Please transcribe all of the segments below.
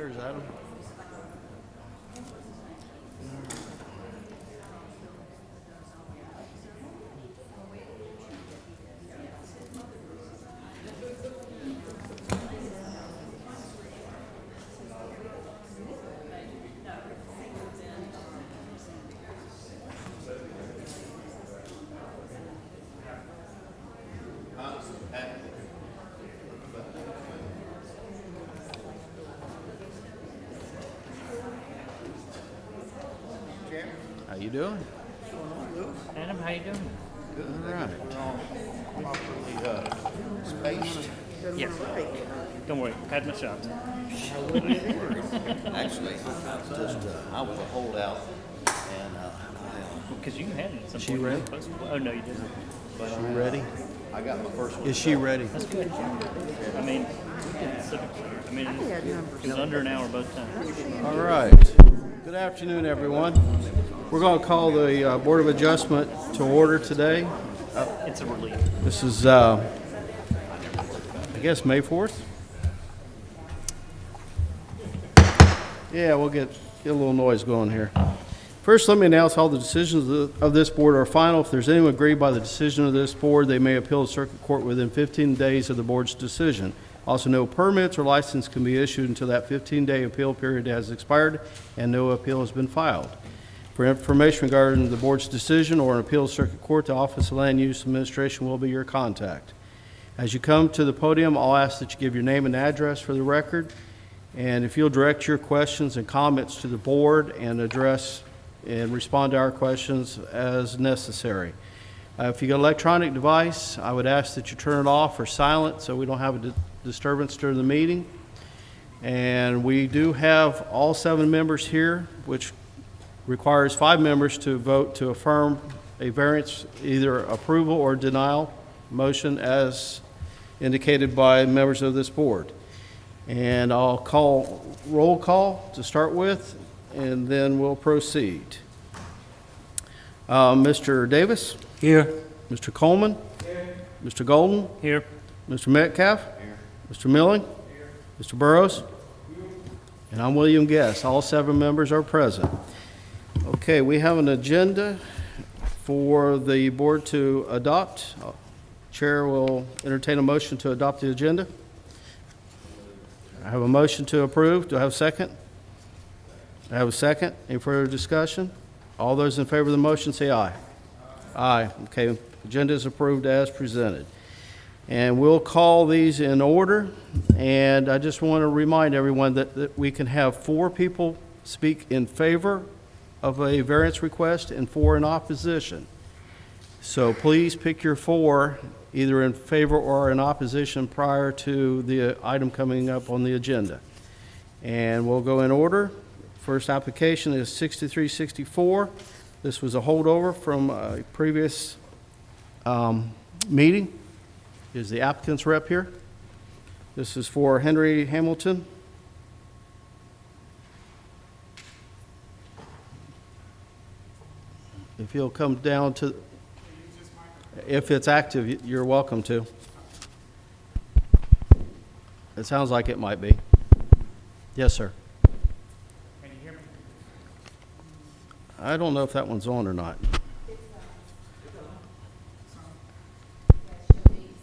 There's Adam. How you doing? Adam, how you doing? Good. All right. Properly spaced. Yes. Don't worry, had my shot. Actually, I was a holdout, and Because you had it at some She point. ready? Oh, no, you didn't. is she ready? I got my first one. Is she ready? That's good. I mean, it was under an hour both times. All right. Good afternoon, everyone. We're going to call the Board of Adjustment to order today. It's a relief. This is, I guess, May 4th? Yeah, we'll get a little noise going here. First, let me announce all the decisions of this board are final. If there's anyone aggrieved by the decision of this board, they may appeal to circuit court within 15 days of the board's decision. Also, no permits or license can be issued until that 15-day appeal period has expired and no appeal has been filed. For information regarding the board's decision or an appeal to circuit court, the Office of Land Use Administration will be your contact. As you come to the podium, I'll ask that you give your name and address for the record, and if you'll direct your questions and comments to the board and address and respond to our questions as necessary. If you got an electronic device, I would ask that you turn it off or silent so we don't have a disturbance during the meeting. And we do have all 7 members here, which requires 5 members to vote to affirm a variance, either approval or denial motion as indicated by members of this board. And I'll call roll call to start with, and then we'll proceed. Mr. Davis? Here. Mr. Coleman? Here. Mr. Golden? Here. Mr. Metcalf? Here. Mr. Milling? Here. Mr. Burrows? Here. And I'm William Guest. All 7 members are present. Okay, we have an agenda for the board to adopt. Chair will entertain a motion to adopt the agenda. I have a motion to approve. Do I have a second? I have a second. Any further discussion? All those in favor of the motion say aye. Aye. Okay, agenda is approved as presented. And we'll call these in order. And I just want to remind everyone that we can have 4 people speak in favor of a variance request and 4 in opposition. So please pick your 4, either in favor or in opposition prior to the item coming up on the agenda. And we'll go in order. First application is 6364. This was a holdover from a previous meeting. Is the applicant's rep here? This is for Henry Hamilton. If you'll come down to, if it's active, you're welcome to. It sounds like it might be. Yes, sir. Can you hear me? I don't know if that one's on or not.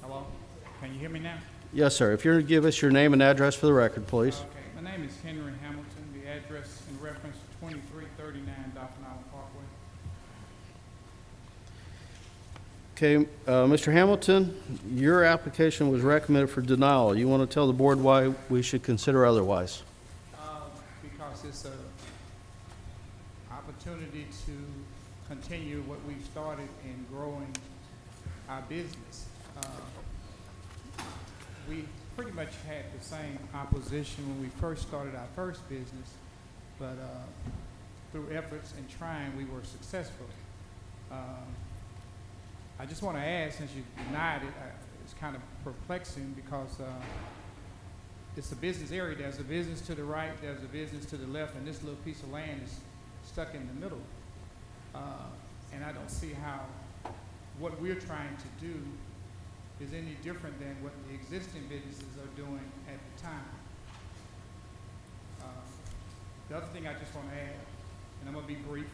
Hello? Can you hear me now? Yes, sir. If you'll give us your name and address for the record, please. Okay, my name is Henry Hamilton. The address in reference to 2339 Dolphin Island Parkway. Okay, Mr. Hamilton, your application was recommended for denial. You want to tell the board why we should consider otherwise? Because it's an opportunity to continue what we've started in growing our business. We pretty much had the same opposition when we first started our first business, but through efforts and trying, we were successful. I just want to ask, since you denied it, it's kind of perplexing because it's a business area. There's a business to the right, there's a business to the left, and this little piece of land is stuck in the middle. And I don't see how what we're trying to do is any different than what the existing businesses are doing at the time. The other thing I just want to add, and I'm going to be brief,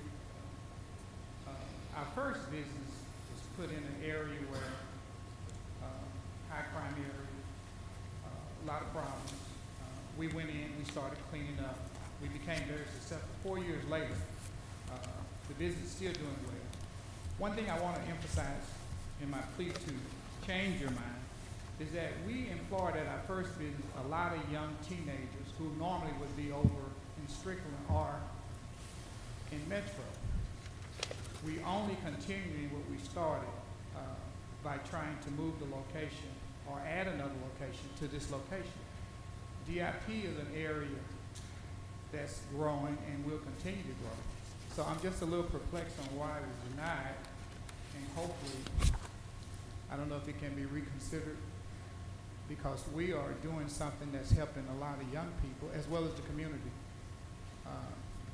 our first business was put in an area where high crime area, a lot of problems. We went in, we started cleaning up. We became very successful. 4 years later, the business is still doing well. One thing I want to emphasize in my plea to change your mind is that we employed at our first business a lot of young teenagers who normally would be over in Strickland or in Metro. We only continuing what we started by trying to move the location or add another location to this location. DIP is an area that's growing and will continue to grow. So I'm just a little perplexed on why it was denied, and hopefully, I don't know if it can be reconsidered, because we are doing something that's helping a lot of young people as well as the community.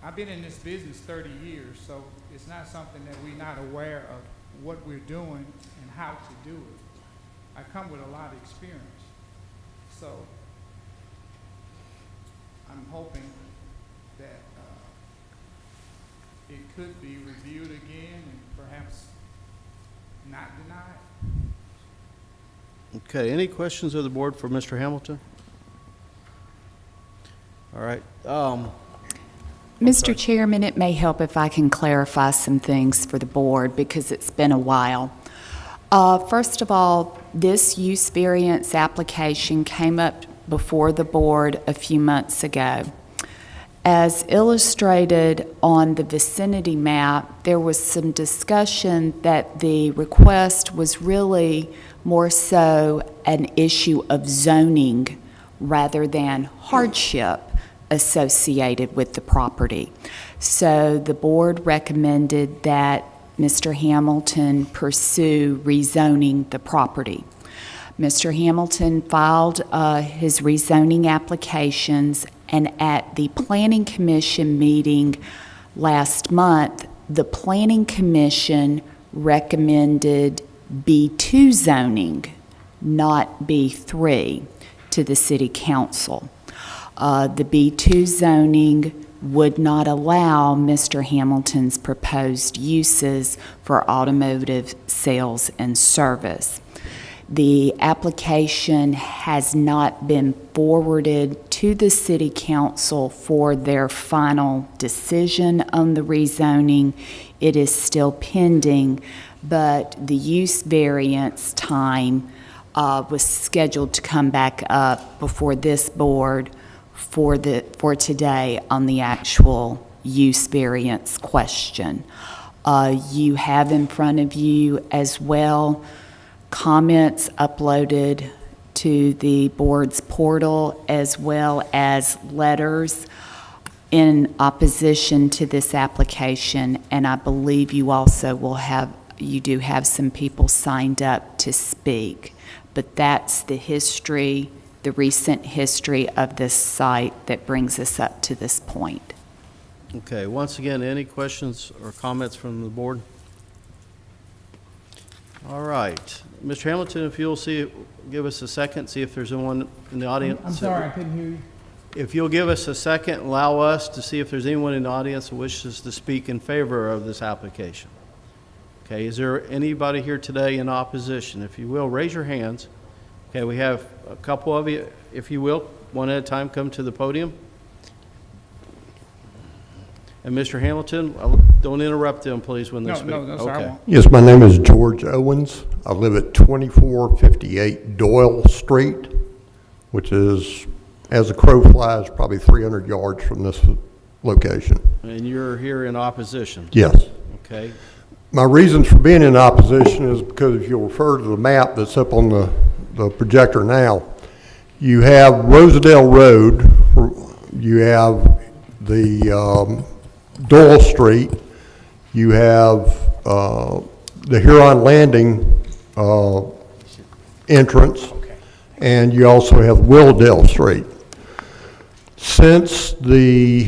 I've been in this business 30 years, so it's not something that we're not aware of what we're doing and how to do it. I come with a lot of experience. So I'm hoping that it could be reviewed again and perhaps not denied. Okay, any questions of the board for Mr. Hamilton? All right. Mr. Chairman, it may help if I can clarify some things for the board because it's been a while. First of all, this use variance application came up before the board a few months ago. As illustrated on the vicinity map, there was some discussion that the request was really more so an issue of zoning rather than hardship associated with the property. So the board recommended that Mr. Hamilton pursue rezoning the property. Mr. Hamilton filed his rezoning applications, and at the Planning Commission meeting last month, the Planning Commission recommended B2 zoning, not B3, to the City Council. The B2 zoning would not allow Mr. Hamilton's proposed uses for automotive sales and service. The application has not been forwarded to the City Council for their final decision on the rezoning. It is still pending, but the use variance time was scheduled to come back up before this board for today on the actual use variance question. You have in front of you as well comments uploaded to the board's portal, as well as letters in opposition to this application, and I believe you also do have some people signed up to speak. But that's the history, the recent history of this site that brings us up to this point. Okay, once again, any questions or comments from the board? All right. Mr. Hamilton, if you'll give us a second, see if there's anyone in the audience. I'm sorry, I couldn't hear you. If you'll give us a second, allow us to see if there's anyone in the audience who wishes to speak in favor of this application. Okay, is there anybody here today in opposition? If you will, raise your hands. Okay, we have a couple of you, if you will, one at a time, come to the podium. And Mr. Hamilton, don't interrupt them, please, when they speak. No, sorry, I won't. Yes, my name is George Owens. I live at 2458 Doyle Street, which is, as the crow flies, probably 300 yards from this location. And you're here in opposition? Yes. Okay. My reasons for being in opposition is because if you'll refer to the map that's up on the projector now, you have Rosedale Road, you have the Doyle Street, you have the Huron Landing entrance, and you also have Willdale Street. Since the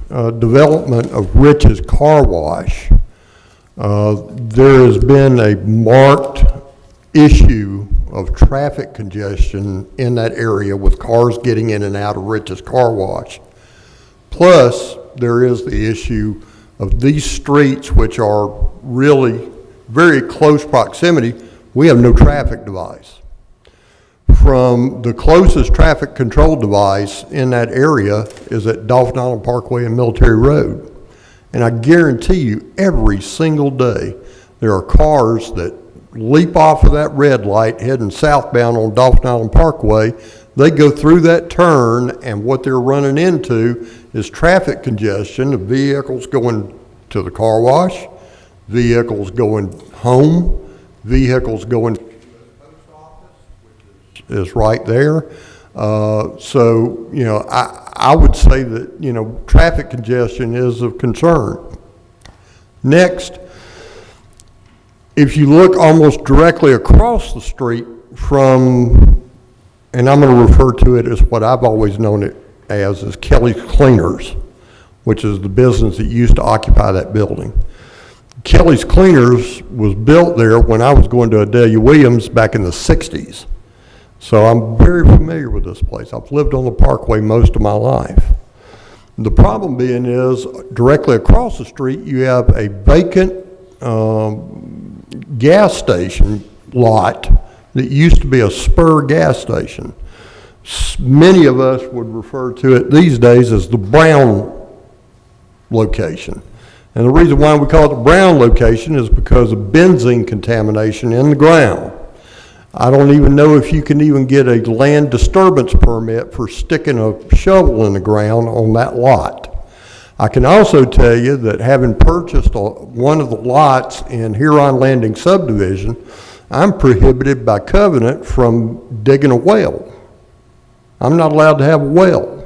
development of Rich's Car Wash, there has been a marked issue of traffic congestion in that area with cars getting in and out of Rich's Car Wash. Plus, there is the issue of these streets, which are really very close proximity. We have no traffic device. From the closest traffic control device in that area is at Dolphin Island Parkway and Military Road. And I guarantee you, every single day, there are cars that leap off of that red light heading southbound on Dolphin Island Parkway. They go through that turn, and what they're running into is traffic congestion of vehicles going to the car wash, vehicles going home, vehicles going to the post office, which is right there. So, you know, I would say that, you know, traffic congestion is of concern. Next, if you look almost directly across the street from, and I'm going to refer to it as what I've always known it as Kelly's Cleaners, which is the business that used to occupy that building. Kelly's Cleaners was built there when I was going to Adelia Williams back in the 60s. So I'm very familiar with this place. I've lived on the Parkway most of my life. The problem being is directly across the street you have a vacant gas station lot that used to be a Spur gas station. Many of us would refer to it these days as the Brown location. And the reason why we call it the Brown location is because of benzene contamination in the ground. I don't even know if you can even get a land disturbance permit for sticking a shovel in the ground on that lot. I can also tell you that having purchased one of the lots in Huron Landing subdivision, I'm prohibited by covenant from digging a well. I'm not allowed to have a well.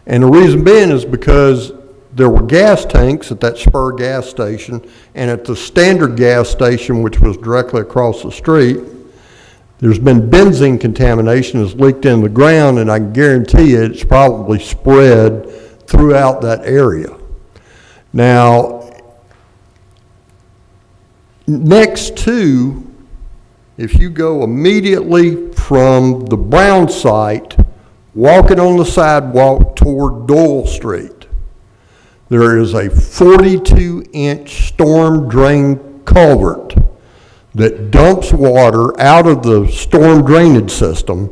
And the reason being is because there were gas tanks at that Spur gas station, and at the Standard gas station, which was directly across the street, there's been benzene contamination that's leaked in the ground, and I can guarantee you it's probably spread throughout that area. Now, next to, if you go immediately from the Brown site, walking on the sidewalk toward Doyle Street, there is a 42-inch storm drain culvert that dumps water out of the storm drainage system,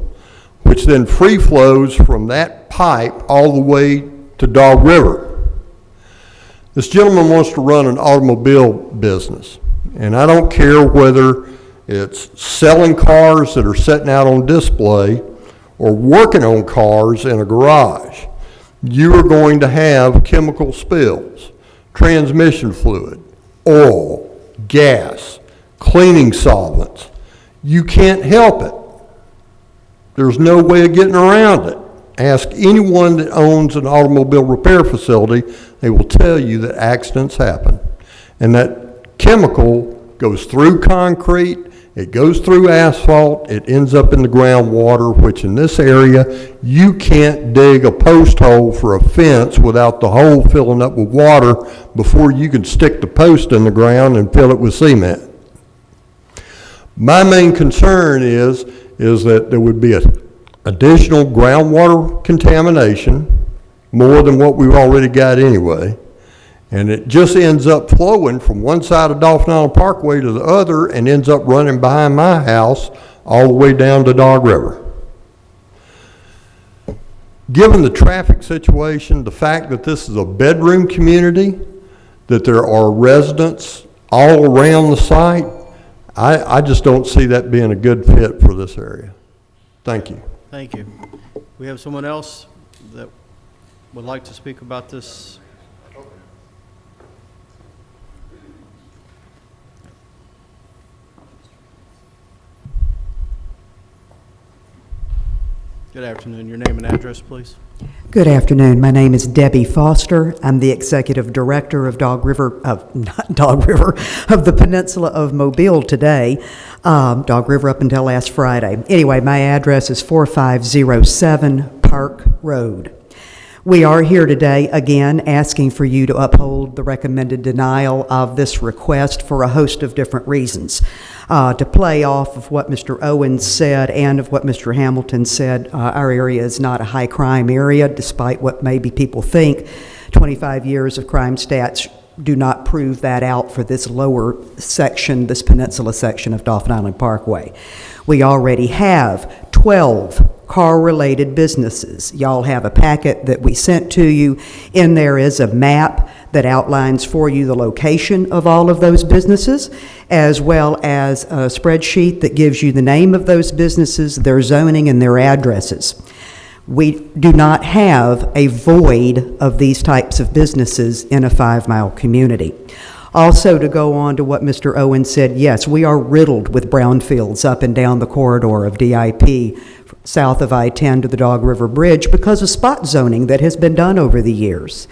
which then free flows from that pipe all the way to Dog River. This gentleman wants to run an automobile business, and I don't care whether it's selling cars that are sitting out on display or working on cars in a garage. You are going to have chemical spills, transmission fluid, oil, gas, cleaning solvents. You can't help it. There's no way of getting around it. Ask anyone that owns an automobile repair facility, they will tell you that accidents happen. And that chemical goes through concrete, it goes through asphalt, it ends up in the groundwater, which in this area, you can't dig a post hole for a fence without the hole filling up with water before you can stick the post in the ground and fill it with cement. My main concern is that there would be additional groundwater contamination, more than what we've already got anyway, and it just ends up flowing from one side of Dolphin Island Parkway to the other and ends up running behind my house all the way down to Dog River. Given the traffic situation, the fact that this is a bedroom community, that there are residents all around the site, I just don't see that being a good fit for this area. Thank you. Thank you. We have someone else that would like to speak about this. Good afternoon. Your name and address, please. Good afternoon. My name is Debbie Foster. I'm the executive director of of the Peninsula of Mobile today. Dog River up until last Friday. Anyway, my address is 4507 Park Road. We are here today again asking for you to uphold the recommended denial of this request for a host of different reasons. To play off of what Mr. Owens said and of what Mr. Hamilton said, our area is not a high-crime area, despite what maybe people think. 25 years of crime stats do not prove that out for this lower section, this peninsula section of Dauphin Island Parkway. We already have 12 car-related businesses. Y'all have a packet that we sent to you. In there is a map that outlines for you the location of all of those businesses, as well as a spreadsheet that gives you the name of those businesses, their zoning, and their addresses. We do not have a void of these types of businesses in a 5-mile community. Also, to go on to what Mr. Owens said, yes, we are riddled with brownfields up and down the corridor of DIP, south of I-10 to the Dog River Bridge, because of spot zoning that has been done over the years.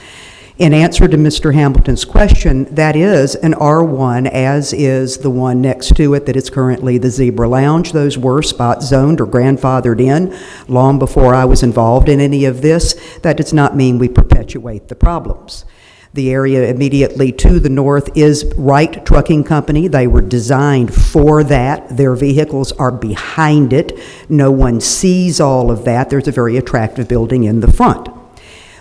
In answer to Mr. Hamilton's question, that is an R1, as is the one next to it that is currently the Zebra Lounge. Those were spot zoned or grandfathered in long before I was involved in any of this. That does not mean we perpetuate the problems. The area immediately to the north is Wright Trucking Company. They were designed for that. Their vehicles are behind it. No one sees all of that. There's a very attractive building in the front.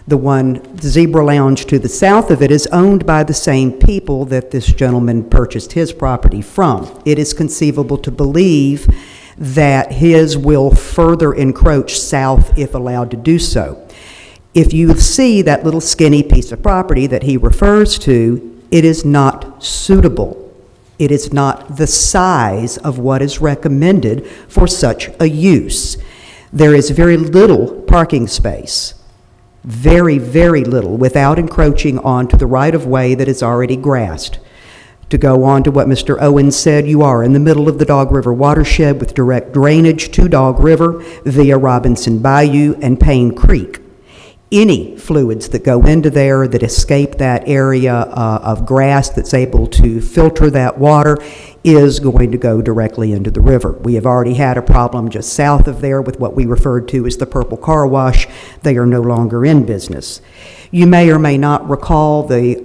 The Zebra Lounge to the south of it is owned by the same people that this gentleman purchased his property from. It is conceivable to believe that his will further encroach south if allowed to do so. If you see that little skinny piece of property that he refers to, it is not suitable. It is not the size of what is recommended for such a use. There is very little parking space. Very, very little, without encroaching onto the right-of-way that is already grassed. To go on to what Mr. Owens said, you are in the middle of the Dog River watershed with direct drainage to Dog River via Robinson Bayou and Payne Creek. Any fluids that go into there that escape that area of grass that's able to filter that water is going to go directly into the river. We have already had a problem just south of there with what we referred to as the Purple Car Wash. They are no longer in business. You may or may not recall the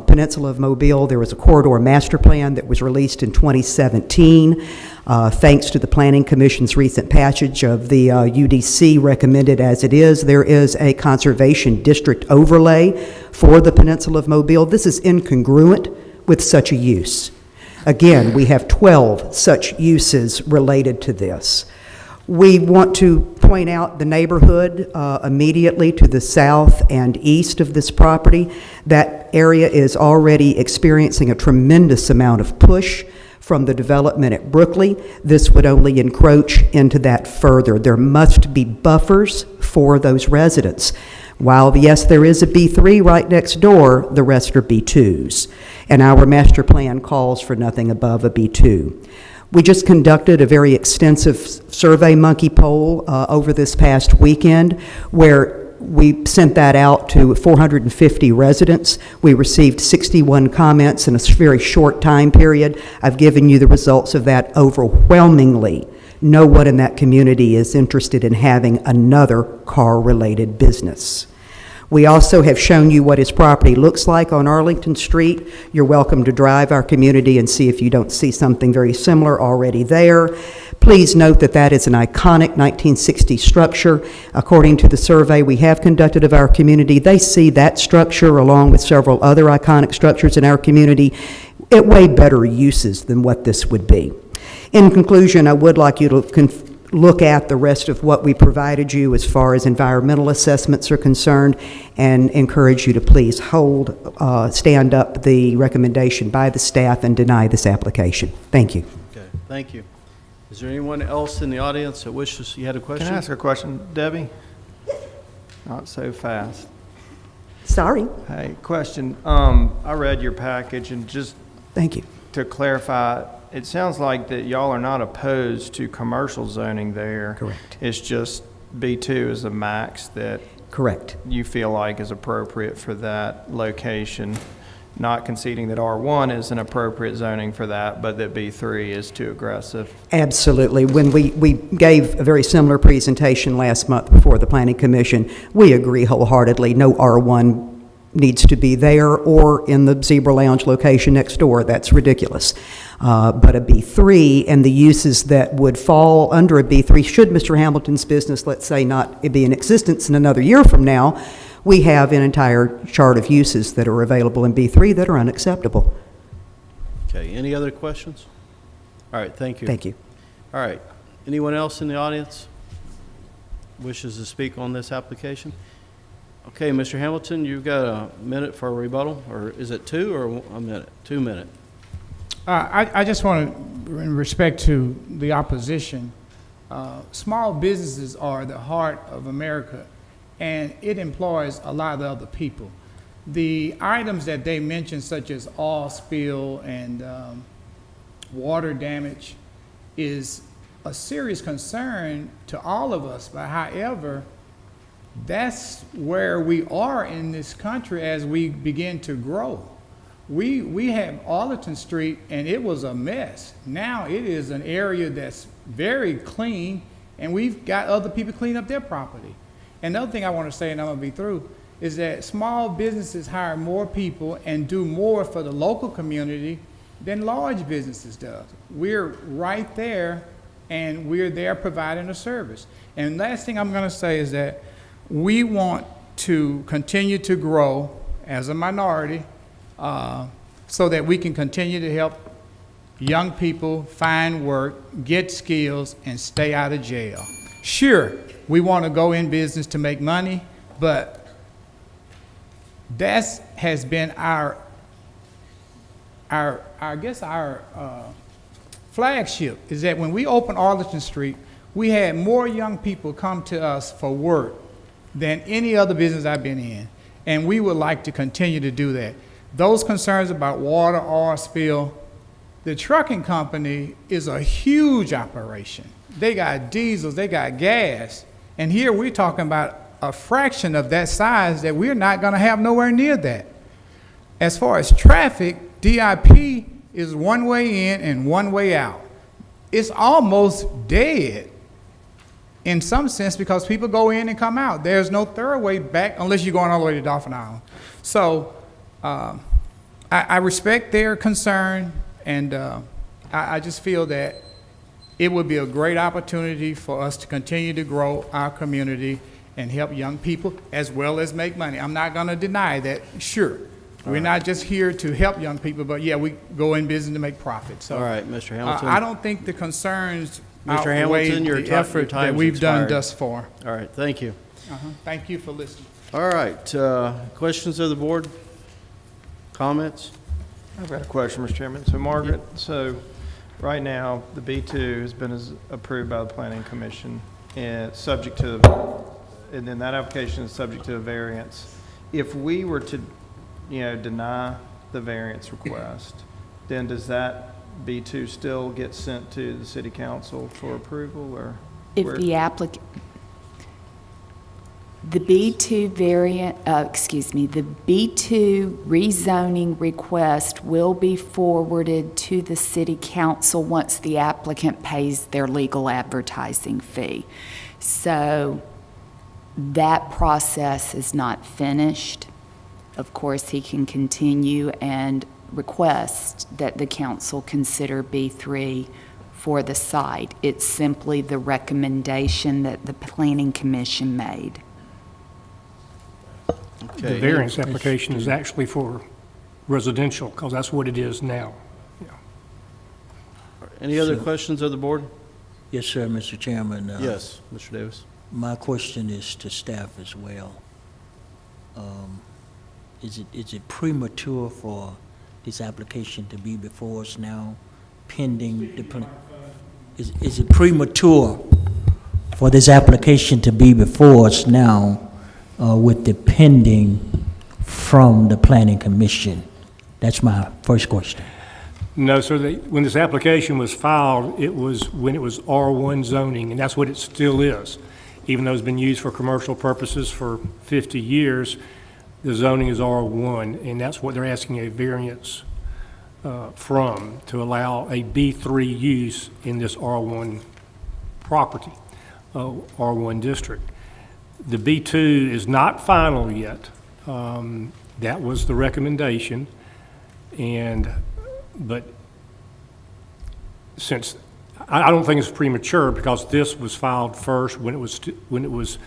Peninsula of Mobile. There was a corridor master plan that was released in 2017. Thanks to the Planning Commission's recent passage of the UDC recommended as it is, there is a conservation district overlay for the Peninsula of Mobile. This is incongruent with such a use. Again, we have 12 such uses related to this. We want to point out the neighborhood immediately to the south and east of this property. That area is already experiencing a tremendous amount of push from the development at Brookley. This would only encroach into that further. There must be buffers for those residents. While, yes, there is a B3 right next door, the rest are B2s. And our master plan calls for nothing above a B2. We just conducted a very extensive survey monkey poll over this past weekend where we sent that out to 450 residents. We received 61 comments in a very short time period. I've given you the results of that. Overwhelmingly, no one in that community is interested in having another car-related business. We also have shown you what his property looks like on Arlington Street. You're welcome to drive our community and see if you don't see something very similar already there. Please note that that is an iconic 1960s structure. According to the survey we have conducted of our community, they see that structure along with several other iconic structures in our community at way better uses than what this would be. In conclusion, I would like you to look at the rest of what we provided you as far as environmental assessments are concerned and encourage you to please stand up the recommendation by the staff and deny this application. Thank you. Okay, thank you. Is there anyone else in the audience that wishes, you had a question? Can I ask a question, Debbie? Not so fast. Sorry. Hey, question. I read your package, and just Thank you. to clarify, it sounds like that y'all are not opposed to commercial zoning there. Correct. It's just B2 is the max that Correct. you feel like is appropriate for that location, not conceding that R1 is an appropriate zoning for that, but that B3 is too aggressive. Absolutely. When we gave a very similar presentation last month before the Planning Commission, we agree wholeheartedly. No R1 needs to be there or in the Zebra Lounge location next door. That's ridiculous. But a B3 and the uses that would fall under a B3, should Mr. Hamilton's business, let's say, not be in existence in another year from now, we have an entire chart of uses that are available in B3 that are unacceptable. Okay, any other questions? All right, thank you. Thank you. All right, anyone else in the audience wishes to speak on this application? Okay, Mr. Hamilton, you've got a minute for a rebuttal, or is it 2 or a minute? 2 minutes. I just want to, in respect to the opposition, small businesses are the heart of America, and it employs a lot of other people. The items that they mentioned, such as oil spill and water damage, is a serious concern to all of us. But however, that's where we are in this country as we begin to grow. We have Arlington Street, and it was a mess. Now it is an area that's very clean, and we've got other people clean up their property. And the other thing I want to say, and I'm going to be through, is that small businesses hire more people and do more for the local community than large businesses does. We're right there, and we're there providing a service. And last thing I'm going to say is that we want to continue to grow as a minority so that we can continue to help young people find work, get skills, and stay out of jail. Sure, we want to go in business to make money, but that has been our flagship, is that when we opened Arlington Street, we had more young people come to us for work than any other business I've been in. And we would like to continue to do that. Those concerns about water, oil spill, the trucking company is a huge operation. They got diesels, they got gas. And here we're talking about a fraction of that size that we're not going to have nowhere near that. As far as traffic, DIP is one way in and one way out. It's almost dead in some sense because people go in and come out. There's no third way back unless you're going all the way to Dolphin Island. So I respect their concern, and I just feel that it would be a great opportunity for us to continue to grow our community and help young people as well as make money. I'm not going to deny that, sure. We're not just here to help young people, but yeah, we go in business to make profit. So, All right, Mr. Hamilton. I don't think the concerns Mr. outweigh Hamilton, your the effort that time's we've done expired. thus far. All right, thank you. Thank you for listening. All right, questions of the board? Comments? I've got a question, Mr. Chairman. So Margaret, so right now, the B2 has been approved by the Planning Commission and subject to, and then that application is subject to a variance. If we were to, deny the variance request, then does that B2 still get sent to the city council for approval, or? If where- the the B2 the B2 rezoning request will be forwarded to the city council once the applicant pays their legal advertising fee. So that process is not finished. Of course, he can continue and request that the council consider B3 for the site. It's simply the recommendation that the Planning Commission made. Okay. The variance application is actually for residential, because that's what it is now. Any other questions of the board? Yes, sir, Mr. Chairman. Yes, Mr. Davis. My question is to staff as well. Is it premature for this application to be before us now, pending the, is it premature for this application to be before us now with the pending from the Planning Commission? That's my first question. No, sir, when this application was filed, it was when it was R1 zoning, and that's what it still is. Even though it's been used for commercial purposes for 50 years, the zoning is R1, and that's what they're asking a variance from, to allow a B3 use in this R1 property, R1 district. The B2 is not final yet. That was the recommendation, but since, I don't think it's premature because this was filed first when it was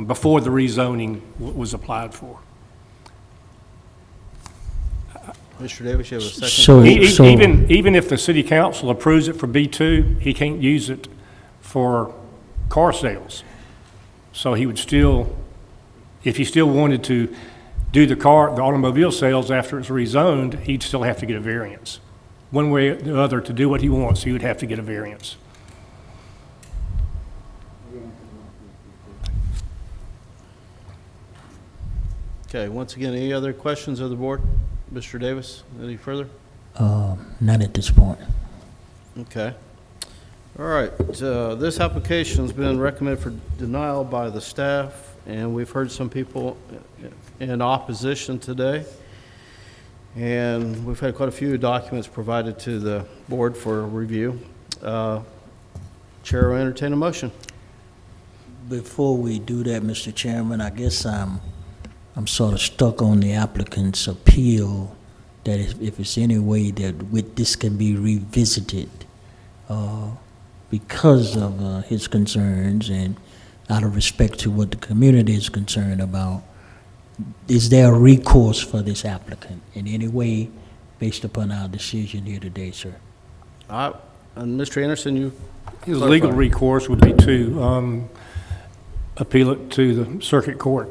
before the rezoning was applied for. Mr. Davis, you have a second? So, Even if the city council approves it for B2, he can't use it for car sales. So he would still, if he still wanted to do the automobile sales after it's rezoned, he'd still have to get a variance. One way or the other, to do what he wants, he would have to get a variance. Okay, once again, any other questions of the board? Mr. Davis, any further? not at this point. Okay. All right, this application's been recommended for denial by the staff, and we've heard some people in opposition today. And we've had quite a few documents provided to the board for review. Chair will entertain a motion. Before we do that, Mr. Chairman, I guess I'm sort of stuck on the applicant's appeal that if it's any way that this can be revisited because of his concerns and out of respect to what the community is concerned about, is there a recourse for this applicant in any way based upon our decision here today, sir? And Mr. Anderson, you His clarify. legal recourse would be to appeal it to the circuit court,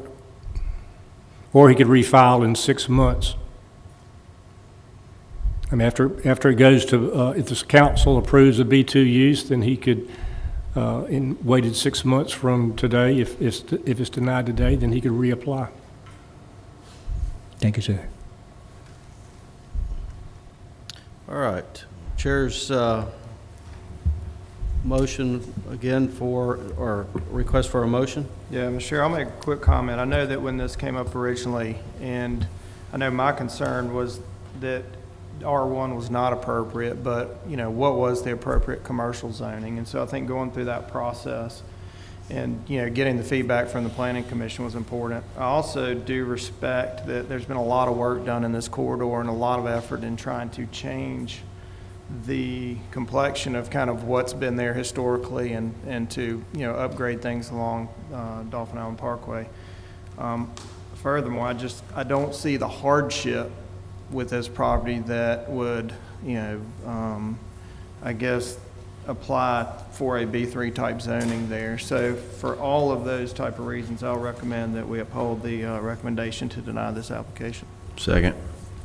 or he could refile in 6 months. I mean, after it goes to, if the council approves of B2 use, then he could, waited 6 months from today. If it's denied today, then he could reapply. Thank you, sir. All right. Chair's motion again for, or request for a motion? Yeah, Mr. Chair, I'll make a quick comment. I know that when this came up originally, and I know my concern was that R1 was not appropriate, but, you know, what was the appropriate commercial zoning? And so I think going through that process and, you know, getting the feedback from the Planning Commission was important. I also do respect that there's been a lot of work done in this corridor and a lot of effort in trying to change the complexion of kind of what's been there historically and to, you know, upgrade things along Dolphin Island Parkway. Furthermore, I don't see the hardship with this property that would, you know, I guess apply for a B3 type zoning there. So for all of those type of reasons, I'll recommend that we uphold the recommendation to deny this application. Second.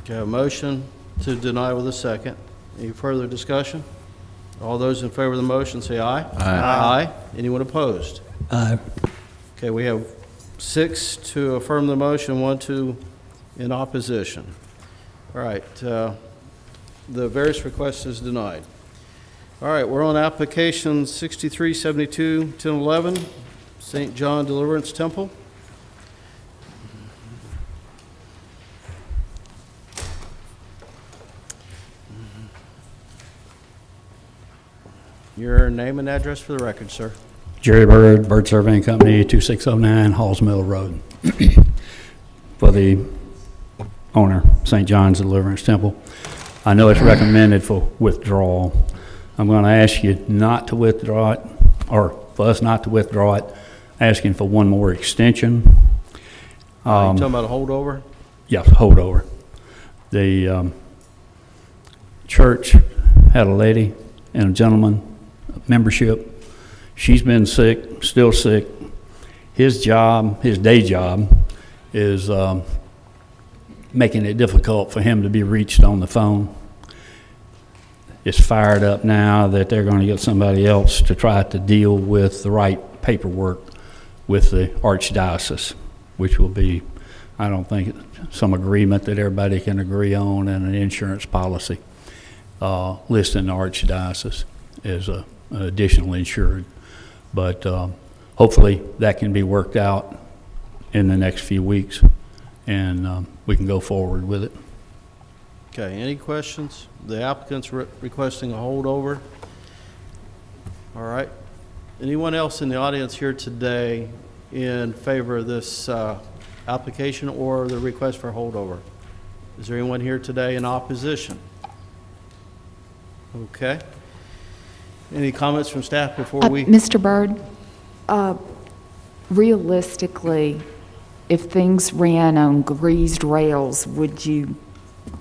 Okay, a motion to deny with a second. Any further discussion? All those in favor of the motion say aye. Aye. Anyone opposed? Aye. Okay, we have 6 to affirm the motion, 1 in opposition. All right, the various request is denied. All right, we're on application 6372, 1011, St. John Deliverance Temple. Your name and address for the record, sir. Jerry Bird Surveying Company, 2609 Halls Mill Road. For the owner, St. John's Deliverance Temple. I know it's recommended for withdrawal. I'm going to ask you not to withdraw it, or for us not to withdraw it, asking for one more extension. You talking about a holdover? Yes, holdover. The church had a lady and a gentleman membership. She's been sick, still sick. His job, his day job, is making it difficult for him to be reached on the phone. It's fired up now that they're going to get somebody else to try to deal with the right paperwork with the Archdiocese, which will be, I don't think, some agreement that everybody can agree on, and an insurance policy listing the Archdiocese as an additional insured. But hopefully that can be worked out in the next few weeks, and we can go forward with it. Okay, any questions? The applicant's requesting a holdover. All right. Anyone else in the audience here today in favor of this application or the request for holdover? Is there anyone here today in opposition? Okay. Any comments from staff before we? Mr. Byrd, realistically, if things ran on greased rails, would you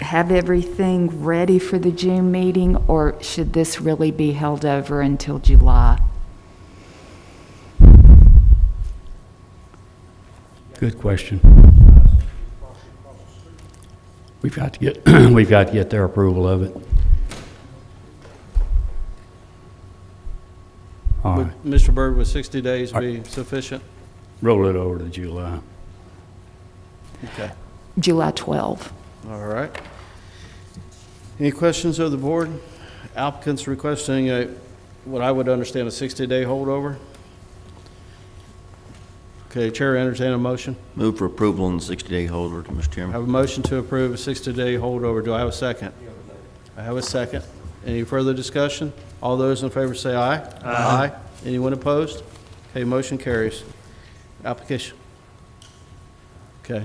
have everything ready for the June meeting, or should this really be held over until July? Good question. We've got to get, we've got to get their approval of it. All right, Would Mr. Byrd, would 60 days be sufficient? roll it over to July. Okay. July 12. All right. Any questions of the board? Applicants requesting what I would understand a 60-day holdover. Okay, Chair, entertain a motion. Move for approval on the 60-day holder, Mr. I Chairman. have a motion to approve a 60-day holdover. Do I have a second? I have a second. Any further discussion? All those in favor say aye. Aye. Anyone opposed? Okay, motion carries. Application. Okay.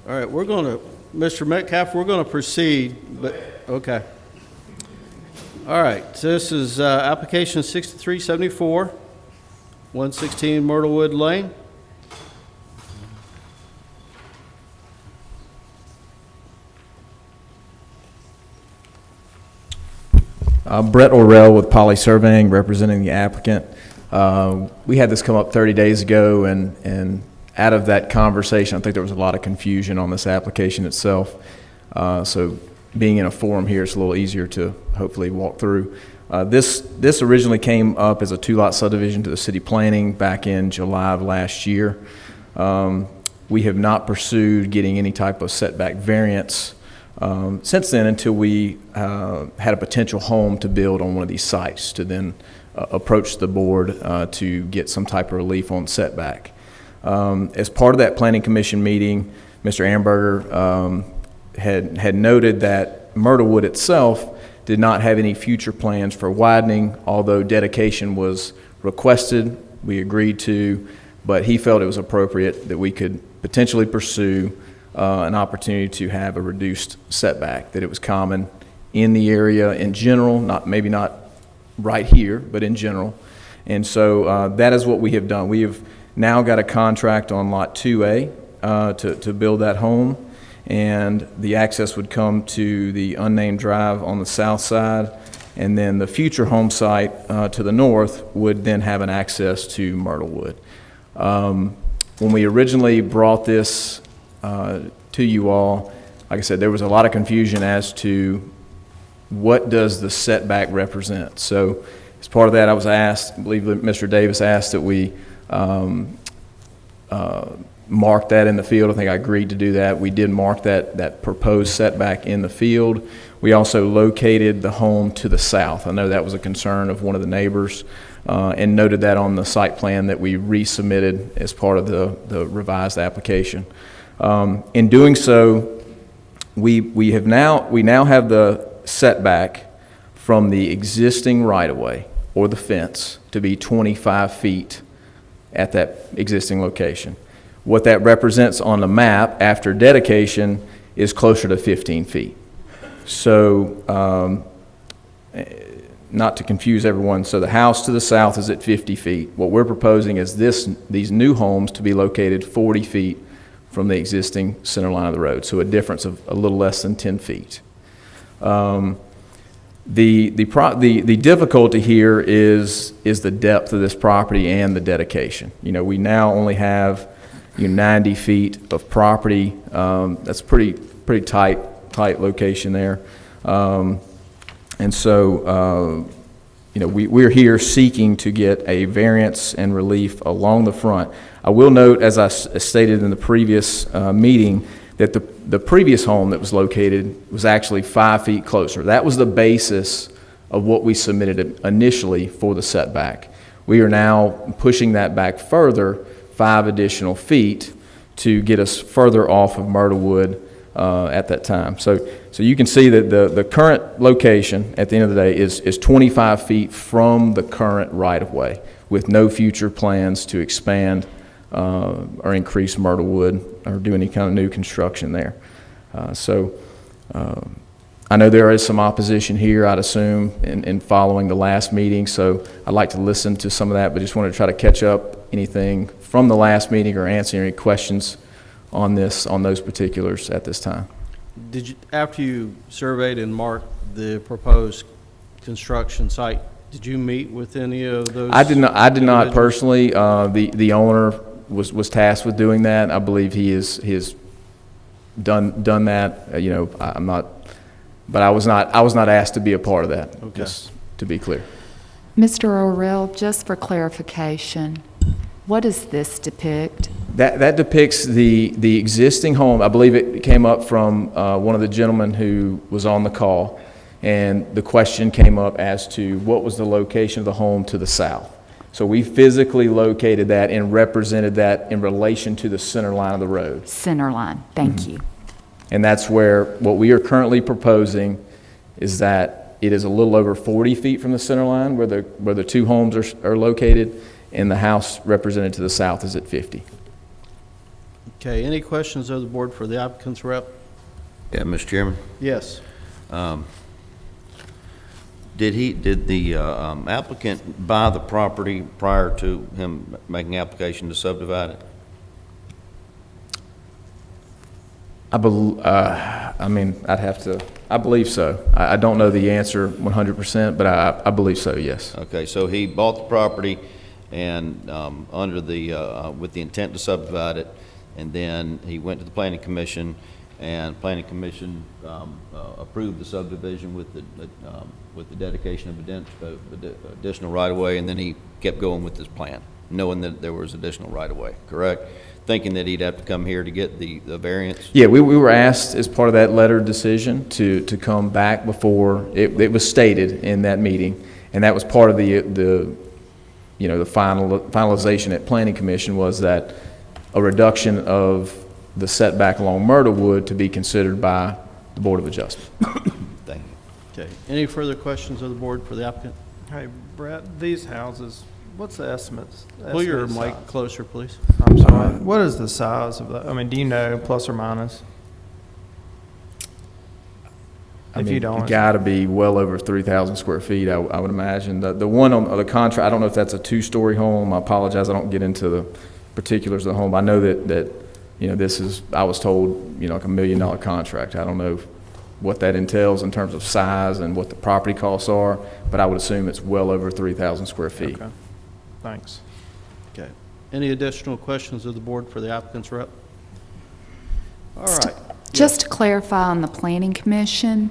All right, we're going to, Mr. Metcalf, we're going to proceed, but, okay. All right, so this is application 6374, 116 Myrtlewood Lane. Brett Orrell with Poly Surveying, representing the applicant. We had this come up 30 days ago, and out of that conversation, I think there was a lot of confusion on this application itself. So being in a forum here, it's a little easier to hopefully walk through. This originally came up as a two-lot subdivision to the city planning back in July of last year. We have not pursued getting any type of setback variance since then, until we had a potential home to build on one of these sites, to then approach the board to get some type of relief on setback. As part of that planning commission meeting, Mr. Amberger had noted that Myrtlewood itself did not have any future plans for widening, although dedication was requested, we agreed to, but he felt it was appropriate that we could potentially pursue an opportunity to have a reduced setback, that it was common in the area in general, maybe not right here, but in general. And so that is what we have done. We have now got a contract on Lot 2A to build that home, and the access would come to the unnamed drive on the south side, and then the future home site to the north would then have an access to Myrtlewood. When we originally brought this to you all, like I said, there was a lot of confusion as to what does the setback represent. So as part of that, I was asked, I believe that Mr. Davis asked that we mark that in the field. I think I agreed to do that. We did mark that proposed setback in the field. We also located the home to the south. I know that was a concern of one of the neighbors, and noted that on the site plan that we resubmitted as part of the revised application. In doing so, we now have the setback from the existing right-of-way or the fence to be 25 feet at that existing location. What that represents on the map after dedication is closer to 15 feet. So, not to confuse everyone, so the house to the south is at 50 feet. What we're proposing is these new homes to be located 40 feet from the existing center line of the road, so a difference of a little less than 10 feet. The difficulty here is the depth of this property and the dedication. You know, we now only have 90 feet of property. That's pretty tight location there, and so we're here seeking to get a variance and relief along the front. I will note, as I stated in the previous meeting, that the previous home that was located was actually 5 feet closer. That was the basis of what we submitted initially for the setback. We are now pushing that back further 5 additional feet to get us further off of Myrtlewood at that time. So you can see that the current location, at the end of the day, is 25 feet from the current right-of-way, with no future plans to expand or increase Myrtlewood or do any kind of new construction there. I know there is some opposition here, I'd assume, in following the last meeting, so I'd like to listen to some of that, but just want to try to catch up anything from the last meeting or answer any questions on those particulars at this time. Did you, after you surveyed and marked the proposed construction site, did you meet with any of those? I did not individuals? personally. The owner was tasked with doing that. I believe he has done that. I'm not, but I was not asked to be a part of that. Okay. Just to be clear. Mr. Orrell, just for clarification, what does this depict? That depicts the existing home. I believe it came up from one of the gentlemen who was on the call, and the question came up as to what was the location of the home to the south. So we physically located that and represented that in relation to the center line of the road. Center line, thank you. And that's where what we are currently proposing is that it is a little over 40 feet from the center line where the two homes are located, and the house represented to the south is at 50. Okay, any questions of the board for the applicant's rep? Yeah, Mr. Chairman, Yes. did the applicant buy the property prior to him making application to subdivide it? I believe so. I don't know the answer 100%, but I believe so, yes. Okay, so he bought the property and under the with the intent to subdivide it, and then he went to the planning commission, and planning commission approved the subdivision with the dedication of additional right-of-way, and then he kept going with his plan, knowing that there was additional right-of-way, correct? Thinking that he'd have to come here to get the variance? Yeah, we were asked as part of that letter of decision to come back before, it was stated in that meeting, and that was part of the finalization at Planning Commission, was that a reduction of the setback along Myrtlewood to be considered by the Board of Adjustment. Thank you. Okay, any further questions of the board for the applicant? Hey, Brett, these houses, what's the estimates? Pull your estimated mic size? closer, please. I'm sorry. What is the size of the, do you know, plus or minus? If you don't. It's got to be well over 3,000 square feet, I would imagine. The one on the contract, I don't know if that's a two-story home. I apologize, I don't get into the particulars of the home. I know that this is, I was told, like $1 million contract. I don't know what that entails in terms of size and what the property costs are, but I would assume it's well over 3,000 square feet. Okay, thanks. Okay. Any additional questions of the board for the applicant's rep? All right. Just to clarify on the Planning Commission,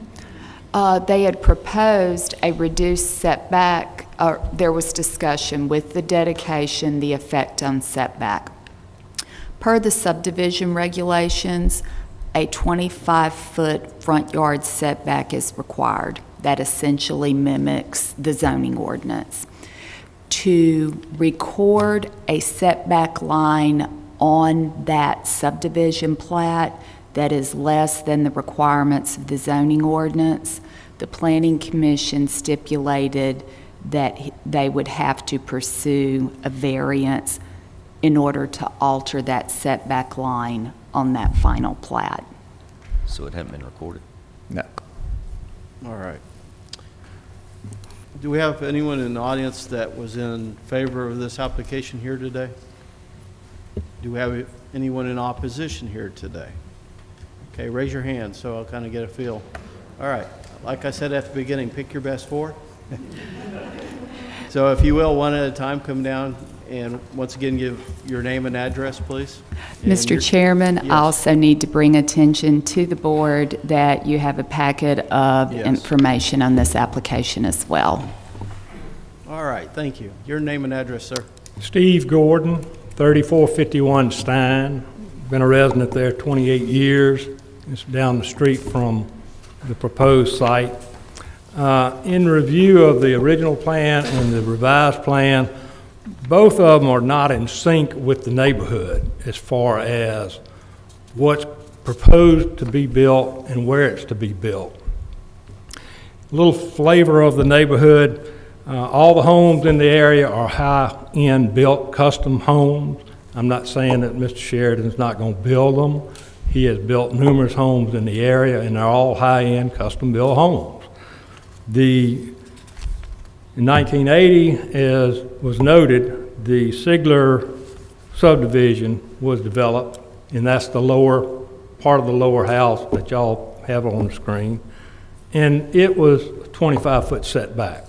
they had proposed a reduced setback, or there was discussion with the dedication, the effect on setback. Per the subdivision regulations, a 25-foot front yard setback is required. That essentially mimics the zoning ordinance. To record a setback line on that subdivision plat that is less than the requirements of the zoning ordinance, the Planning Commission stipulated that they would have to pursue a variance in order to alter that setback line on that final plat. So it hadn't been recorded? No. All right. Do we have anyone in the audience that was in favor of this application here today? Do we have anyone in opposition here today? Okay, raise your hand so I'll kind of get a feel. All right, like I said at the beginning, pick your best four. So if you will, one at a time, come down and once again give your name and address, please. And Mr. Chairman, Yes. I also need to bring attention to the board that you have a packet of Yes. information on this application as well. All right, thank you. Your name and address, sir. Steve Gordon, 3451 Stein. Been a resident there 28 years. It's down the street from the proposed site. In review of the original plan and the revised plan, both of them are not in sync with the neighborhood as far as what's proposed to be built and where it's to be built. A little flavor of the neighborhood. All the homes in the area are high-end built custom homes. I'm not saying that Mr. Sheridan's not going to build them. He has built numerous homes in the area, and they're all high-end custom-built homes. In 1980, as was noted, the Sigler subdivision was developed, and that's the lower part of the lower house that y'all have on the screen. And it was a 25-foot setback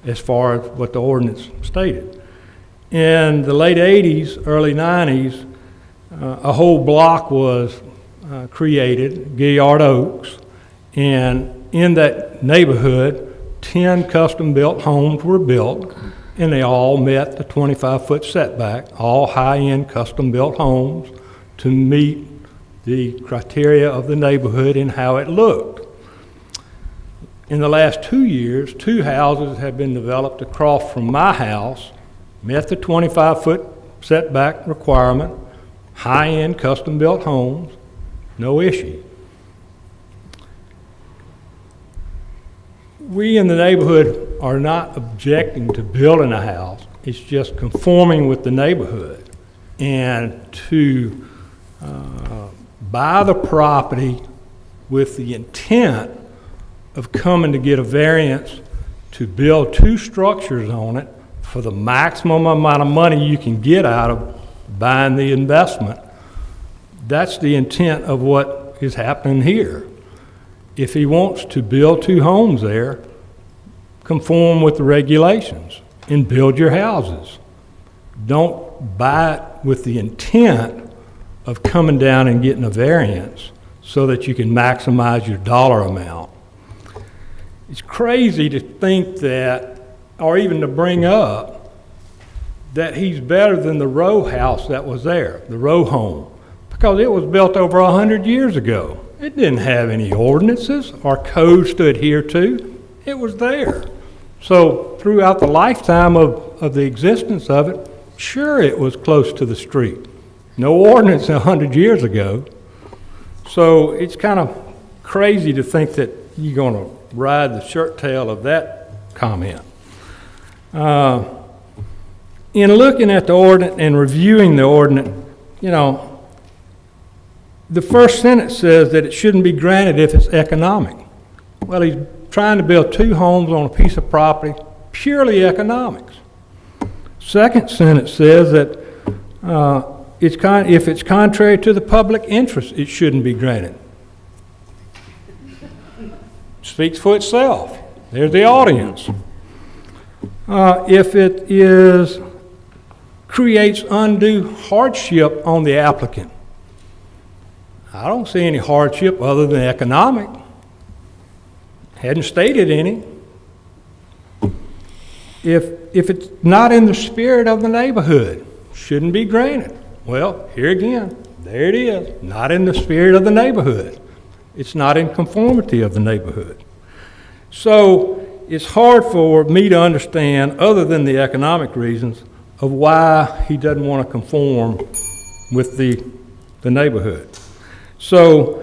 as far as what the ordinance stated. In the late 80s, early 90s, a whole block was created, Gilliard Oaks, and in that neighborhood, 10 custom-built homes were built, and they all met the 25-foot setback, all high-end custom-built homes to meet the criteria of the neighborhood and how it looked. In the last 2 years, 2 houses have been developed across from my house, met the 25-foot setback requirement, high-end custom-built homes, no issue. We in the neighborhood are not objecting to building a house. It's just conforming with the neighborhood. And to buy the property with the intent of coming to get a variance to build 2 structures on it for the maximum amount of money you can get out of buying the investment, that's the intent of what is happening here. If he wants to build 2 homes there, conform with the regulations and build your houses. Don't buy it with the intent of coming down and getting a variance so that you can maximize your dollar amount. It's crazy to think that, or even to bring up, that he's better than the row house that was there, the row home, because it was built over 100 years ago. It didn't have any ordinances or codes to adhere to. It was there. So throughout the lifetime of the existence of it, sure, it was close to the street. No ordinance 100 years ago. So it's kind of crazy to think that you're going to ride the shirt tail of that comment. In looking at the ordinance and reviewing the ordinance, you know, the first sentence says that it shouldn't be granted if it's economic. Well, he's trying to build 2 homes on a piece of property, purely economics. Second sentence says that if it's contrary to the public interest, it shouldn't be granted. Speaks for itself. There's the audience. If it creates undue hardship on the applicant, I don't see any hardship other than economic. Hadn't stated any. If it's not in the spirit of the neighborhood, shouldn't be granted. Well, here again, there it is, not in the spirit of the neighborhood. It's not in conformity of the neighborhood. So it's hard for me to understand, other than the economic reasons, of why he doesn't want to conform with the neighborhood. So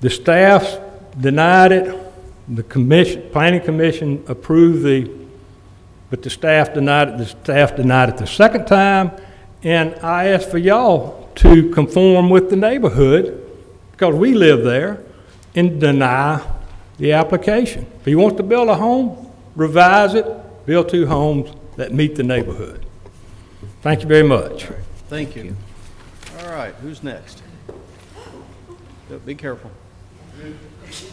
the staff denied it. The planning commission approved but the staff denied it. The staff denied it the second time, and I asked for y'all to conform with the neighborhood, because we live there, and deny the application. If he wants to build a home, revise it, build 2 homes that meet the neighborhood. Thank you very much. Thank you. All right, who's next? Be careful. It's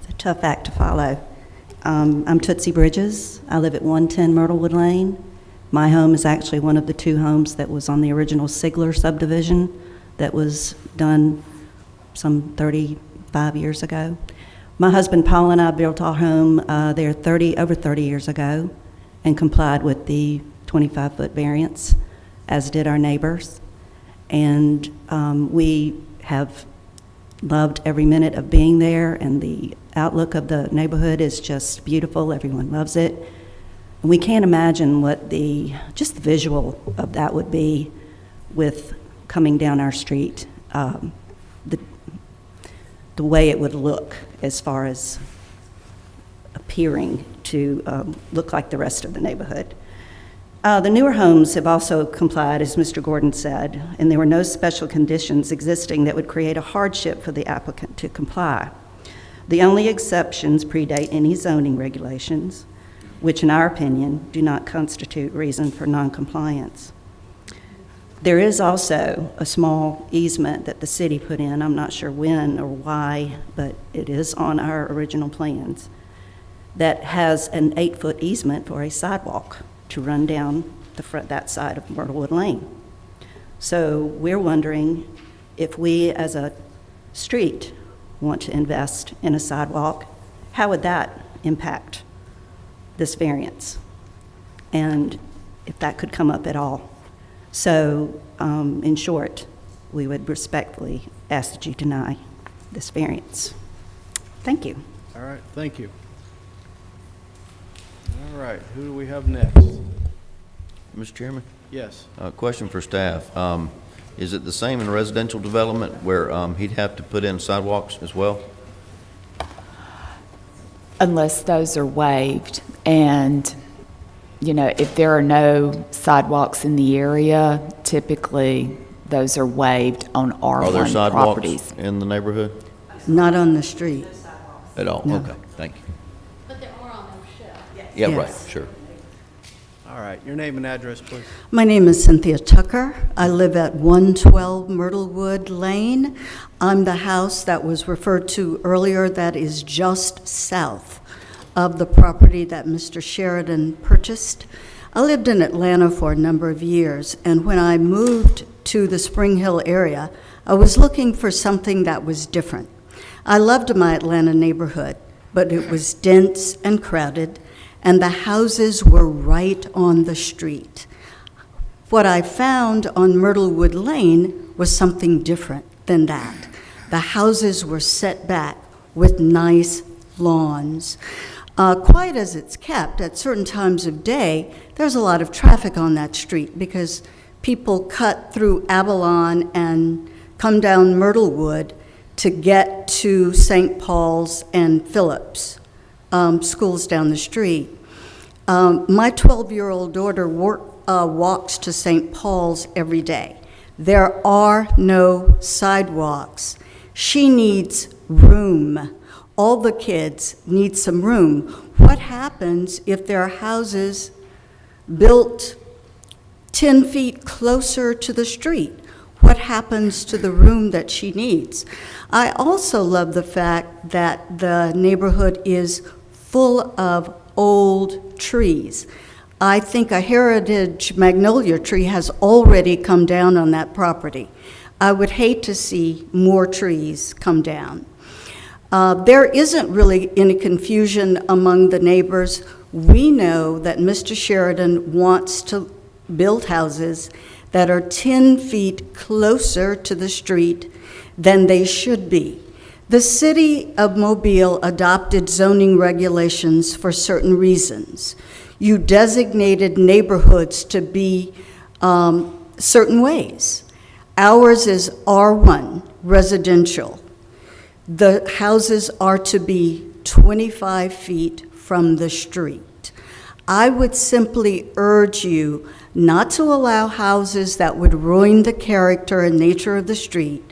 a tough act to follow. I'm Tootsie Bridges. I live at 110 Myrtlewood Lane. My home is actually one of the 2 homes that was on the original Sigler subdivision that was done some 35 years ago. My husband Paul and I built our home there over 30 years ago and complied with the 25-foot variance, as did our neighbors. And we have loved every minute of being there, and the outlook of the neighborhood is just beautiful. Everyone loves it. We can't imagine what just the visual of that would be with coming down our street, the way it would look as far as appearing to look like the rest of the neighborhood. The newer homes have also complied, as Mr. Gordon said, and there were no special conditions existing that would create a hardship for the applicant to comply. The only exceptions predate any zoning regulations, which in our opinion do not constitute reason for noncompliance. There is also a small easement that the city put in. I'm not sure when or why, but it is on our original plans, that has an 8-foot easement for a sidewalk to run down that side of Myrtlewood Lane. So we're wondering if we as a street want to invest in a sidewalk, how would that impact this variance? And if that could come up at all. So in short, we would respectfully ask that you deny this variance. Thank you. All right, thank you. All right, who do we have next? Mr. Chairman? Yes. Question for staff. Is it the same in residential development where he'd have to put in sidewalks as well? Unless those are waived. And, you know, if there are no sidewalks in the area, typically those are waived on R1 Are there properties. sidewalks in the neighborhood Not on the street. at all? No. Okay, thank you. But there are on those shelves. Yeah, Yes. right, sure. All right, your name and address, please. My name is Cynthia Tucker. I live at 112 Myrtlewood Lane. I'm the house that was referred to earlier that is just south of the property that Mr. Sheridan purchased. I lived in Atlanta for a number of years, and when I moved to the Spring Hill area, I was looking for something that was different. I loved my Atlanta neighborhood, but it was dense and crowded, and the houses were right on the street. What I found on Myrtlewood Lane was something different than that. The houses were set back with nice lawns. Quiet as it's kept, at certain times of day, there's a lot of traffic on that street because people cut through Avalon and come down Myrtlewood to get to St. Paul's and Phillips, schools down the street. My 12-year-old daughter walks to St. Paul's every day. There are no sidewalks. She needs room. All the kids need some room. What happens if there are houses built 10 feet closer to the street? What happens to the room that she needs? I also love the fact that the neighborhood is full of old trees. I think a heritage magnolia tree has already come down on that property. I would hate to see more trees come down. There isn't really any confusion among the neighbors. We know that Mr. Sheridan wants to build houses that are 10 feet closer to the street than they should be. The city of Mobile adopted zoning regulations for certain reasons. You designated neighborhoods to be certain ways. Ours is R1, residential. The houses are to be 25 feet from the street. I would simply urge you not to allow houses that would ruin the character and nature of the street,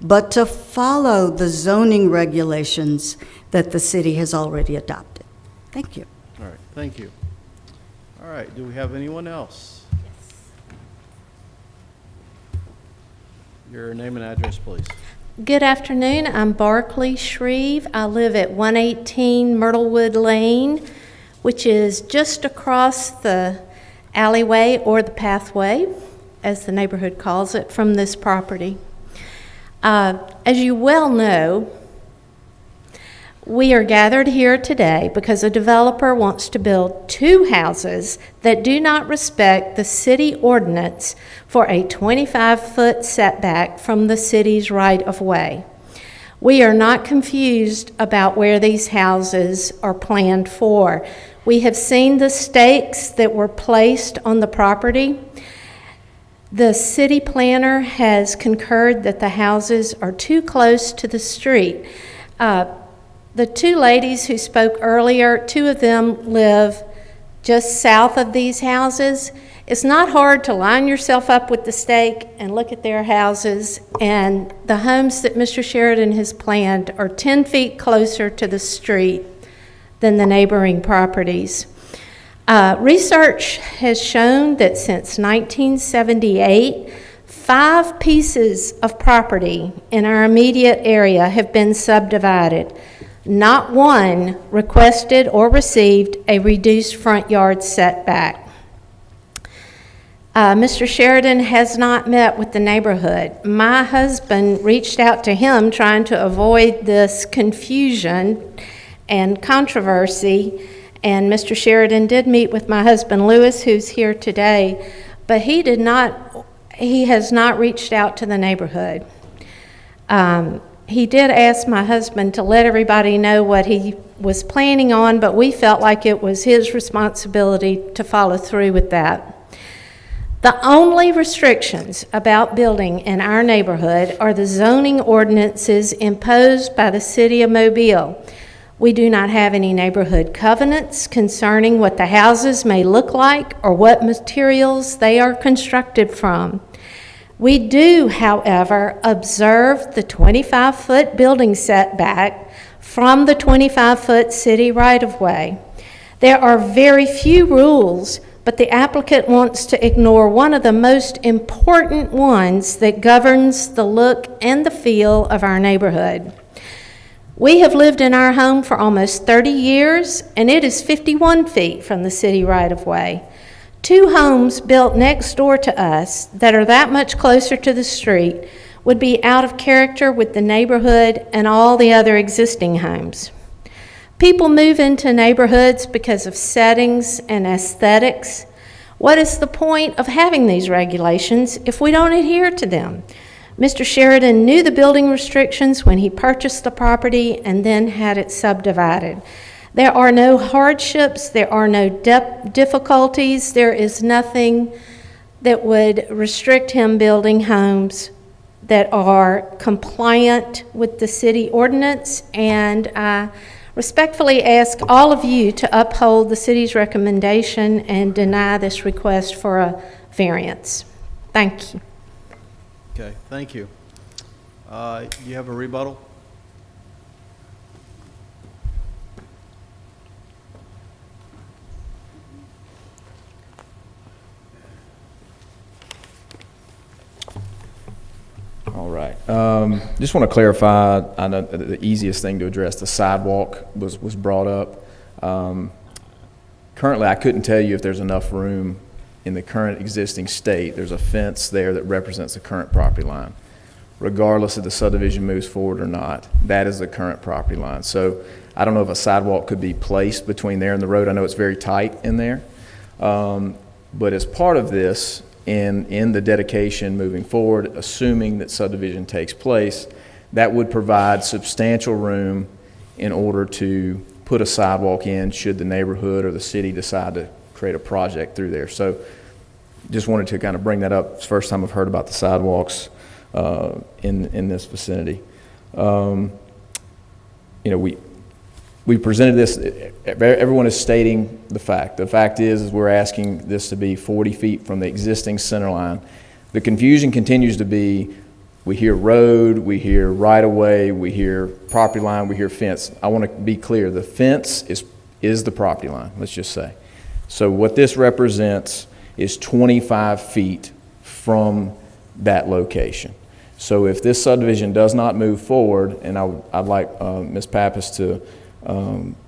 but to follow the zoning regulations that the city has already adopted. Thank you. All right, thank you. All right, do we have anyone else? Your name and address, please. Good afternoon. I'm Barclay Shreve. I live at 118 Myrtlewood Lane, which is just across the alleyway or the pathway, as the neighborhood calls it, from this property. As you well know, we are gathered here today because a developer wants to build 2 houses that do not respect the city ordinance for a 25-foot setback from the city's right-of-way. We are not confused about where these houses are planned for. We have seen the stakes that were placed on the property. The city planner has concurred that the houses are too close to the street. The two ladies who spoke earlier, two of them live just south of these houses. It's not hard to line yourself up with the stake and look at their houses, and the homes that Mr. Sheridan has planned are 10 feet closer to the street than the neighboring properties. Research has shown that since 1978, 5 pieces of property in our immediate area have been subdivided. Not one requested or received a reduced front yard setback. Mr. Sheridan has not met with the neighborhood. My husband reached out to him trying to avoid this confusion and controversy, and Mr. Sheridan did meet with my husband Lewis, who's here today, but he has not reached out to the neighborhood. He did ask my husband to let everybody know what he was planning on, but we felt like it was his responsibility to follow through with that. The only restrictions about building in our neighborhood are the zoning ordinances imposed by the city of Mobile. We do not have any neighborhood covenants concerning what the houses may look like or what materials they are constructed from. We do, however, observe the 25-foot building setback from the 25-foot city right-of-way. There are very few rules, but the applicant wants to ignore one of the most important ones that governs the look and the feel of our neighborhood. We have lived in our home for almost 30 years, and it is 51 feet from the city right-of-way. 2 homes built next door to us that are that much closer to the street would be out of character with the neighborhood and all the other existing homes. People move into neighborhoods because of settings and aesthetics. What is the point of having these regulations if we don't adhere to them? Mr. Sheridan knew the building restrictions when he purchased the property and then had it subdivided. There are no hardships, there are no difficulties, there is nothing that would restrict him building homes that are compliant with the city ordinance, and I respectfully ask all of you to uphold the city's recommendation and deny this request for a variance. Thank you. Okay, thank you. You have a rebuttal? All right. Just want to clarify, I know the easiest thing to address, the sidewalk was brought up. Currently, I couldn't tell you if there's enough room in the current existing state. There's a fence there that represents the current property line. Regardless if the subdivision moves forward or not, that is the current property line. So I don't know if a sidewalk could be placed between there and the road. I know it's very tight in there. But as part of this, in the dedication moving forward, assuming that subdivision takes place, that would provide substantial room in order to put a sidewalk in should the neighborhood or the city decide to create a project through there. So just wanted to kind of bring that up. It's the first time I've heard about the sidewalks in this vicinity. You know, we presented this, everyone is stating the fact. The fact is we're asking this to be 40 feet from the existing center line. The confusion continues to be, we hear road, we hear right-of-way, we hear property line, we hear fence. I want to be clear, the fence is the property line, let's just say. So what this represents is 25 feet from that location. So if this subdivision does not move forward, and I'd like Ms. Pappas to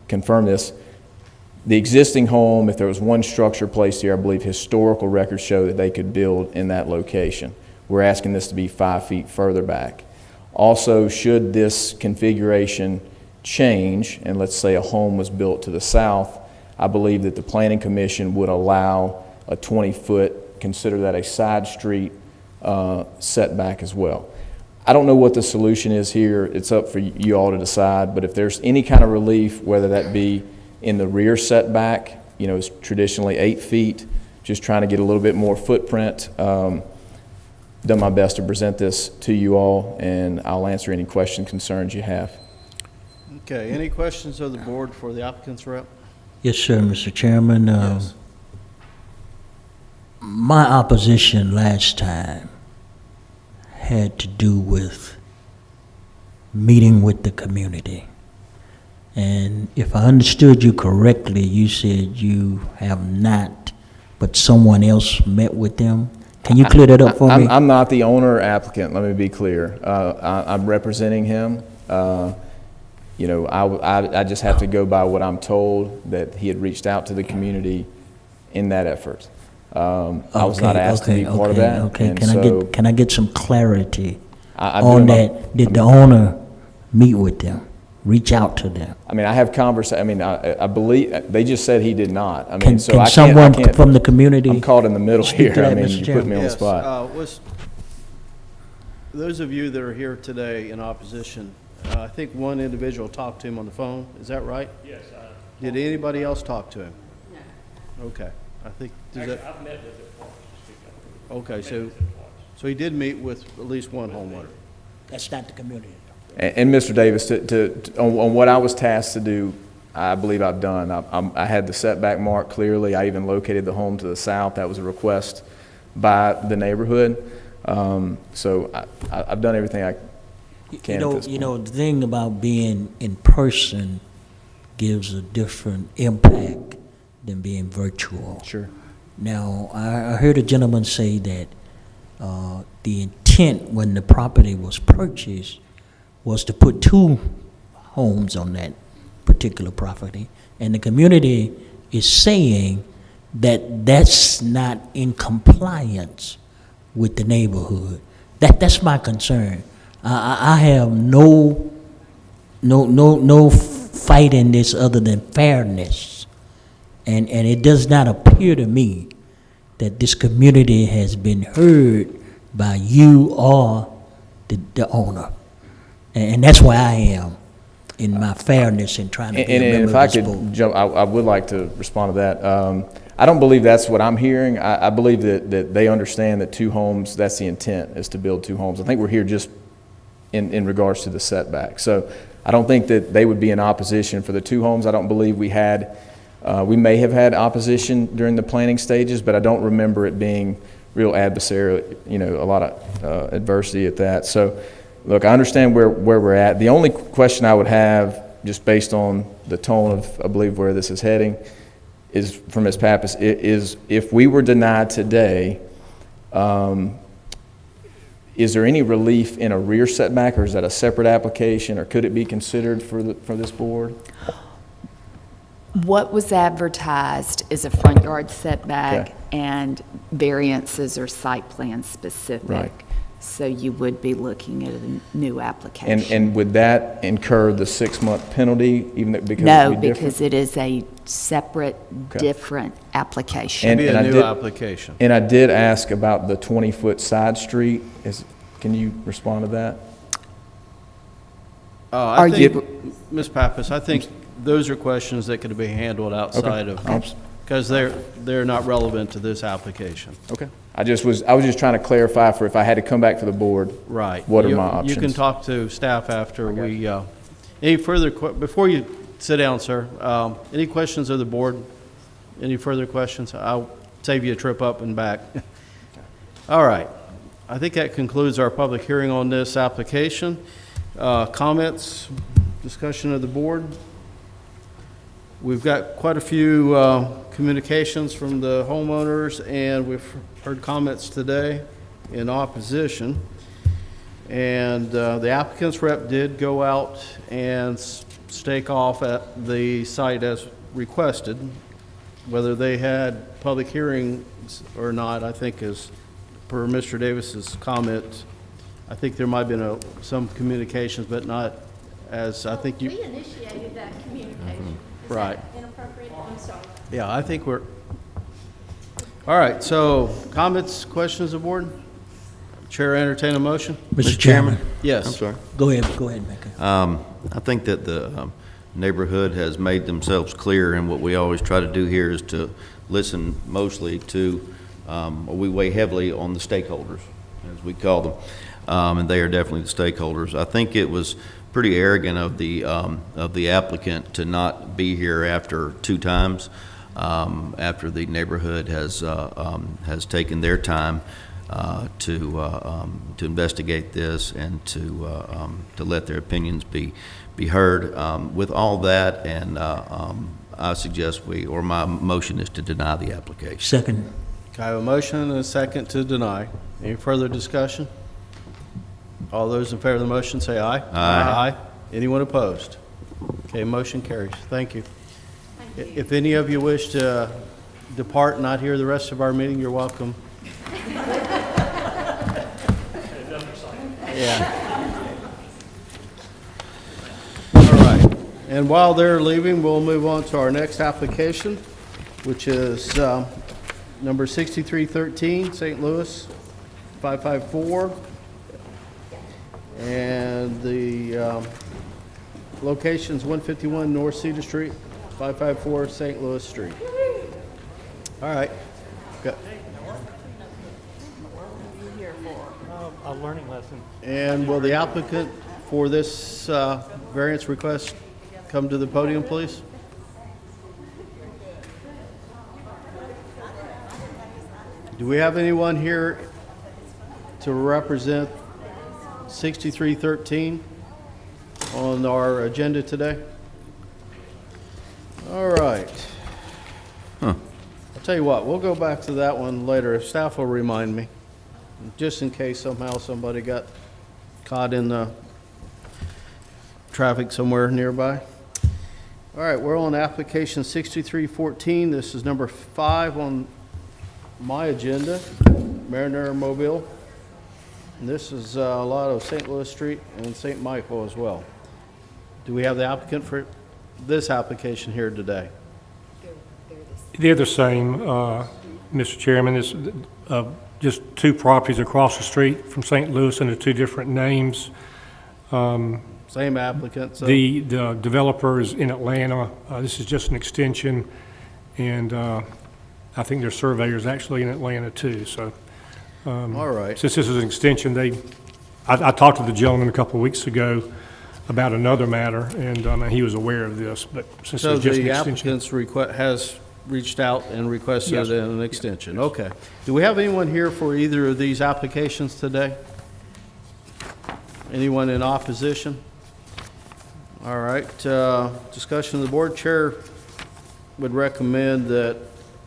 confirm this, the existing home, if there was one structure placed here, I believe historical records show that they could build in that location. We're asking this to be 5 feet further back. Also, should this configuration change, and let's say a home was built to the south, I believe that the Planning Commission would allow a 20-foot, consider that a side street setback as well. I don't know what the solution is here. It's up for you all to decide, but if there's any kind of relief, whether that be in the rear setback, you know, it's traditionally 8 feet, just trying to get a little bit more footprint. Done my best to present this to you all, and I'll answer any questions, concerns you have. Okay, any questions of the board for the applicant's rep? Yes, sir, Mr. Chairman. Yes. My opposition last time had to do with meeting with the community. And if I understood you correctly, you said you have not, but someone else met with them. Can you clear that up for me? I'm not the owner or applicant, let me be clear. I'm representing him. You know, I just have to go by what I'm told, that he had reached out to the community in that effort. I was not asked to be part of that. Okay, and can I get some clarity I'm on doing that? Did the owner meet with them, reach out to them? I mean, I have I believe, they just said he did not. I mean, Can so I someone can't, from the community? I'm caught in the middle speak to here. I that, mean, Mr. you Chairman? put me on the Yes, spot. Those of you that are here today in opposition, I think one individual talked to him on the phone. Is that right? Yes. Did anybody else talk to him? No. Okay. I think, does that, I've met with it once. okay, so he did meet with at least one homeowner. That's not the community. And Mr. Davis, on what I was tasked to do, I believe I've done. I had the setback marked clearly. I even located the home to the south. That was a request by the neighborhood. So I've done everything I can at this point. You know, the thing about being in person gives a different impact than being virtual. Sure. Now, I heard a gentleman say that the intent when the property was purchased was to put 2 homes on that particular property, and the community is saying that that's not in compliance with the neighborhood. That's my concern. I have no fight in this other than fairness, and it does not appear to me that this community has been heard by you or the owner. And that's where I am in my fairness in trying to be a And member if I of this could board. jump, I would like to respond to that. I don't believe that's what I'm hearing. I believe that they understand that 2 homes, that's the intent, is to build 2 homes. I think we're here just in regards to the setback. So I don't think that they would be in opposition for the 2 homes. I don't believe we may have had opposition during the planning stages, but I don't remember it being real adversarial, you know, a lot of adversity at that. So, look, I understand where we're at. The only question I would have, just based on the tone of, I believe, where this is heading, is from Ms. Pappas, is if we were denied today, is there any relief in a rear setback, or is that a separate application, or could it be considered for this board? What was advertised is a front yard setback, Okay. and variances are site plan specific. Right. So you would be looking at a new application. And would that incur the 6-month penalty, even though, because No, it'd be different? because it is a separate, Okay. different application. It'd be a I new did- application. And I did ask about the 20-foot side street. Can you respond to that? I Are think, you- Ms. Pappas, I think those are questions that could be handled outside of, because they're not relevant to this application. Okay. I was just trying to clarify for if I had to come back to the board. Right. What are You- my options? You can talk to staff after we, any further, before you sit down, sir, any questions of the board? Any further questions? I'll save you a trip up and back. All right. I think that concludes our public hearing on this application. Comments, discussion of the board? We've got quite a few communications from the homeowners, and we've heard comments today in opposition. And the applicant's rep did go out and stake off at the site as requested. Whether they had public hearings or not, I think is, per Mr. Davis's comment, I think there might have been some communications, but not as, I think you. We initiated that communication. Is Right. that inappropriate? I'm sorry. Yeah, I think we're, all right, so comments, questions of board? Chair, entertain a motion? Mr. Chairman, Yes. I'm sorry. go ahead, Becca. I think that the neighborhood has made themselves clear, and what we always try to do here is to listen mostly to, we weigh heavily on the stakeholders, as we call them, and they are definitely the stakeholders. I think it was pretty arrogant of the applicant to not be here after 2 times, after the neighborhood has taken their time to investigate this and to let their opinions be heard. With all that, and I suggest my motion is to deny the application. Second. I have a motion and a second to deny. Any further discussion? All those in favor of the motion say aye. Aye. Anyone opposed? Okay, motion carries. Thank you. If any of you wish to depart and not hear the rest of our meeting, you're welcome. Yeah. All right. And while they're leaving, we'll move on to our next application, which is number 6313, St. Louis, 554. And the location's 151 North Cedar Street, 554 St. Louis Street. All right. Go. A learning lesson. And will the applicant for this variance request come to the podium, please? Do we have anyone here to represent 6313 on our agenda today? All right. I'll tell you what, we'll go back to that one later if staff will remind me, just in case somehow somebody got caught in the traffic somewhere nearby. All right, we're on application 6314. This is number 5 on my agenda, Mariner Mobile. And this is a lot of St. Louis Street and St. Michael as well. Do we have the applicant for this application here today? They're the same, Mr. Chairman. It's just 2 properties across the street from St. Louis under 2 different names. Same applicant. So. The developer is in Atlanta. This is just an extension, and I think their surveyor is actually in Atlanta too. So, all right. Since this is an extension, I talked to the gentleman a couple of weeks ago about another matter, and he was aware of this. But since So it's just an the extension, applicant has reached out and requested Yes. an extension. Okay. Do we have anyone here for either of these applications today? Anyone in opposition? All right. Discussion of the board. Chair would recommend that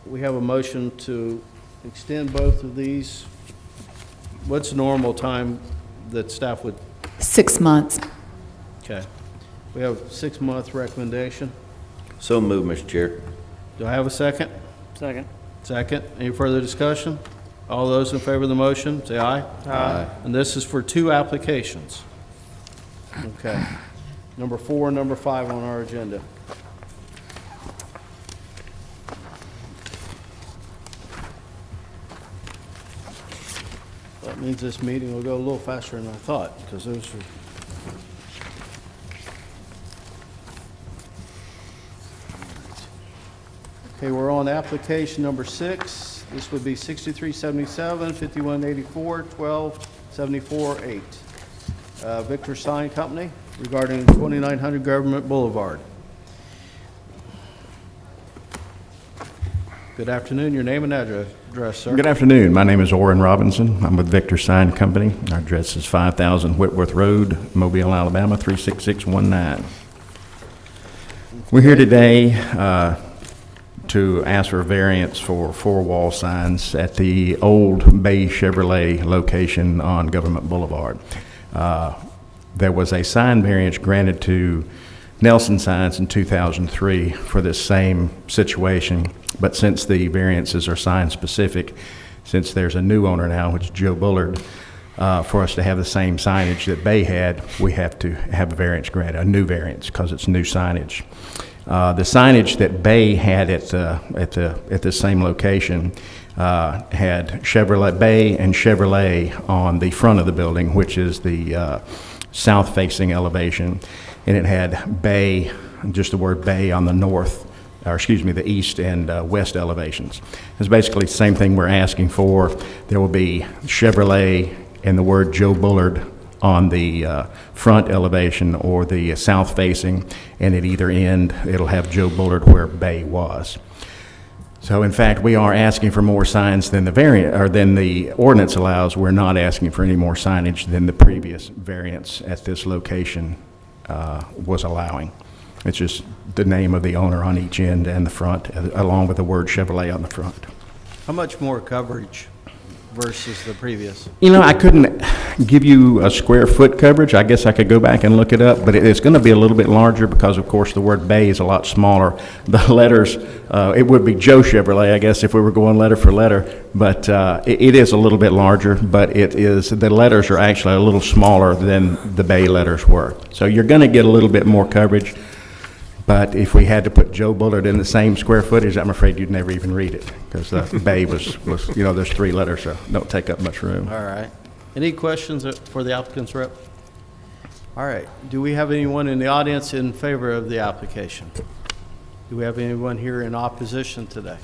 we have a motion to extend both of these. What's normal time that staff would? 6 months. Okay. We have a 6-month recommendation. So moved, Mr. Chair. Do I have a second? Second. Second. Any further discussion? All those in favor of the motion, say aye. Aye. And this is for 2 applications. Okay. Number 4 and number 5 on our agenda. That means this meeting will go a little faster than I thought, because those are... Okay, we're on application number 6. This would be 6377, 5184, 1274, 8. Victor Sign Company regarding 2900 Government Boulevard. Good afternoon. Your name and address, sir. Good afternoon. My name is Orrin Robinson. I'm with Victor Sign Company. Our address is 5000 Whitworth Road, Mobile, Alabama, 36619. We're here today to ask for variance for 4 wall signs at the old Bay Chevrolet location on Government Boulevard. There was a sign variance granted to Nelson Signs in 2003 for this same situation, but since the variances are sign specific, since there's a new owner now, which is Joe Bullard, for us to have the same signage that Bay had, we have to have a variance granted, a new variance, because it's new signage. The signage that Bay had at the same location had Chevrolet Bay and Chevrolet on the front of the building, which is the south-facing elevation, and it had Bay, just the word Bay on the north, or excuse me, the east and west elevations. It's basically the same thing we're asking for. There will be Chevrolet and the word Joe Bullard on the front elevation or the south facing, and at either end, it'll have Joe Bullard where Bay was. So in fact, we are asking for more signs than the variant, or than the ordinance allows. We're not asking for any more signage than the previous variance at this location was allowing. It's just the name of the owner on each end and the front, along with the word Chevrolet on the front. How much more coverage versus the previous? You know, I couldn't give you a square foot coverage. I guess I could go back and look it up, but it's going to be a little bit larger because, of course, the word Bay is a lot smaller. The letters, it would be Joe Chevrolet, I guess, if we were going letter for letter, but it is a little bit larger, but the letters are actually a little smaller than the Bay letters were. So you're going to get a little bit more coverage. But if we had to put Joe Bullard in the same square footage, I'm afraid you'd never even read it, because Bay was, you know, there's 3 letters, so don't take up much room. All right. Any questions for the applicant's rep? All right. Do we have anyone in the audience in favor of the application? Do we have anyone here in opposition today?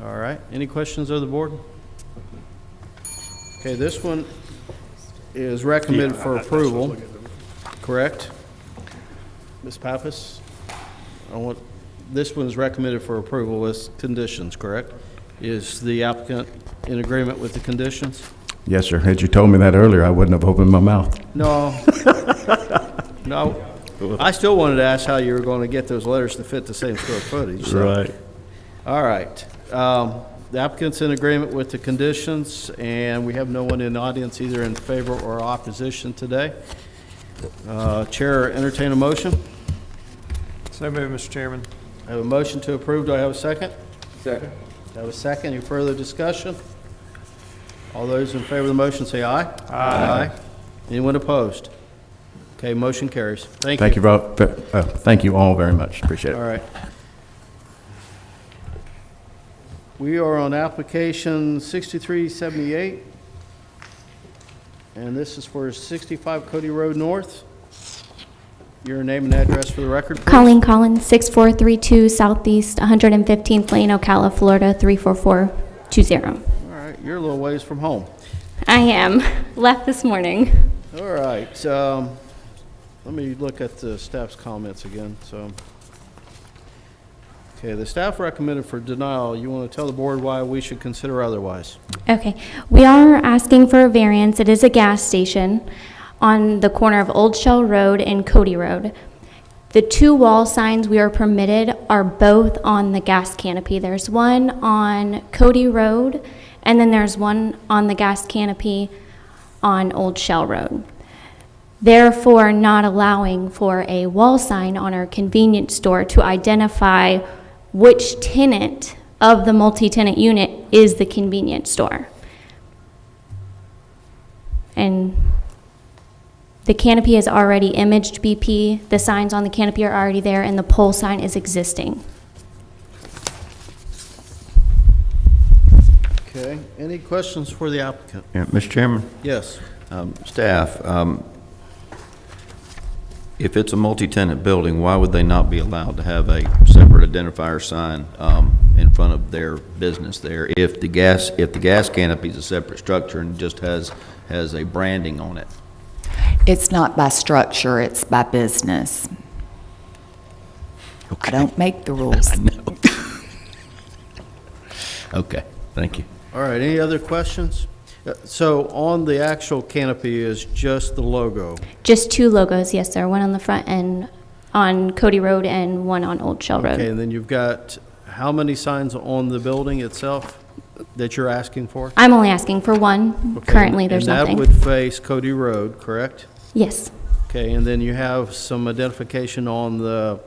All right. Any questions of the board? Okay, this one is recommended for approval, correct? Ms. Pappas, this one is recommended for approval with conditions, correct? Is the applicant in agreement with the conditions? Yes, sir. Had you told me that earlier, I wouldn't have opened my mouth. No. No. I still wanted to ask how you were going to get those letters to fit the same square footage. So. Right. All right. The applicant's in agreement with the conditions, and we have no one in the audience either in favor or opposition today. Chair, entertain a motion. So moved, Mr. Chairman. I have a motion to approve. Do I have a second? Second. I have a second. Any further discussion? All those in favor of the motion say aye. Aye. Anyone opposed? Okay, motion carries. Thank you. Thank you all very much. Appreciate it. All right. We are on application 6378, and this is for 65 Cody Road North. Your name and address for the record, please. Colleen Collins, 6432 Southeast 115th Lane, Ocala, Florida, 34420. All right, you're a little ways from home. I am. Left this morning. All right, let me look at the staff's comments again. Okay, the staff recommended for denial. You want to tell the board why we should consider otherwise? Okay. We are asking for a variance. It is a gas station on the corner of Old Shell Road and Cody Road. The 2 wall signs we are permitted are both on the gas canopy. There's one on Cody Road, and then there's one on the gas canopy on Old Shell Road. Therefore, not allowing for a wall sign on our convenience store to identify which tenant of the multi-tenant unit is the convenience store. And the canopy is already imaged BP, the signs on the canopy are already there, and the pole sign is existing. Okay, any questions for the applicant? Yeah, Mr. Chairman? Yes. Staff, if it's a multi-tenant building, why would they not be allowed to have a separate identifier sign in front of their business there? If the gas canopy is a separate structure and just has a branding on it? It's not by structure, it's by business. Okay. I don't make the rules. I know. Okay, thank you. All right, any other questions? So on the actual canopy is just the logo? Just 2 logos, yes, sir. One on the front and on Cody Road and one on Old Shell Road. Okay, and then you've got how many signs on the building itself that you're asking for? I'm only asking for one. Okay, Currently, there's nothing. And that would face Cody Road, correct? Yes. Okay, and then you have some identification on the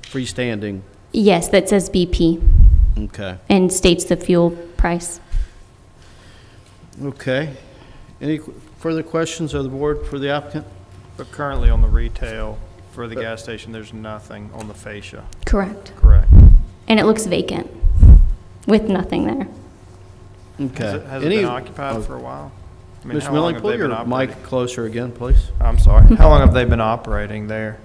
freestanding. Yes, that says BP Okay. and states the fuel price. Okay. Any further questions of the board for the applicant? But currently on the retail for the gas station, there's nothing on the fascia. Correct. Correct. And it looks vacant with nothing there. Okay. Has it been occupied for a while? I mean, Ms. how long Milling, have pull they been your operating? mic closer again, please. I'm sorry. How long have they been operating there?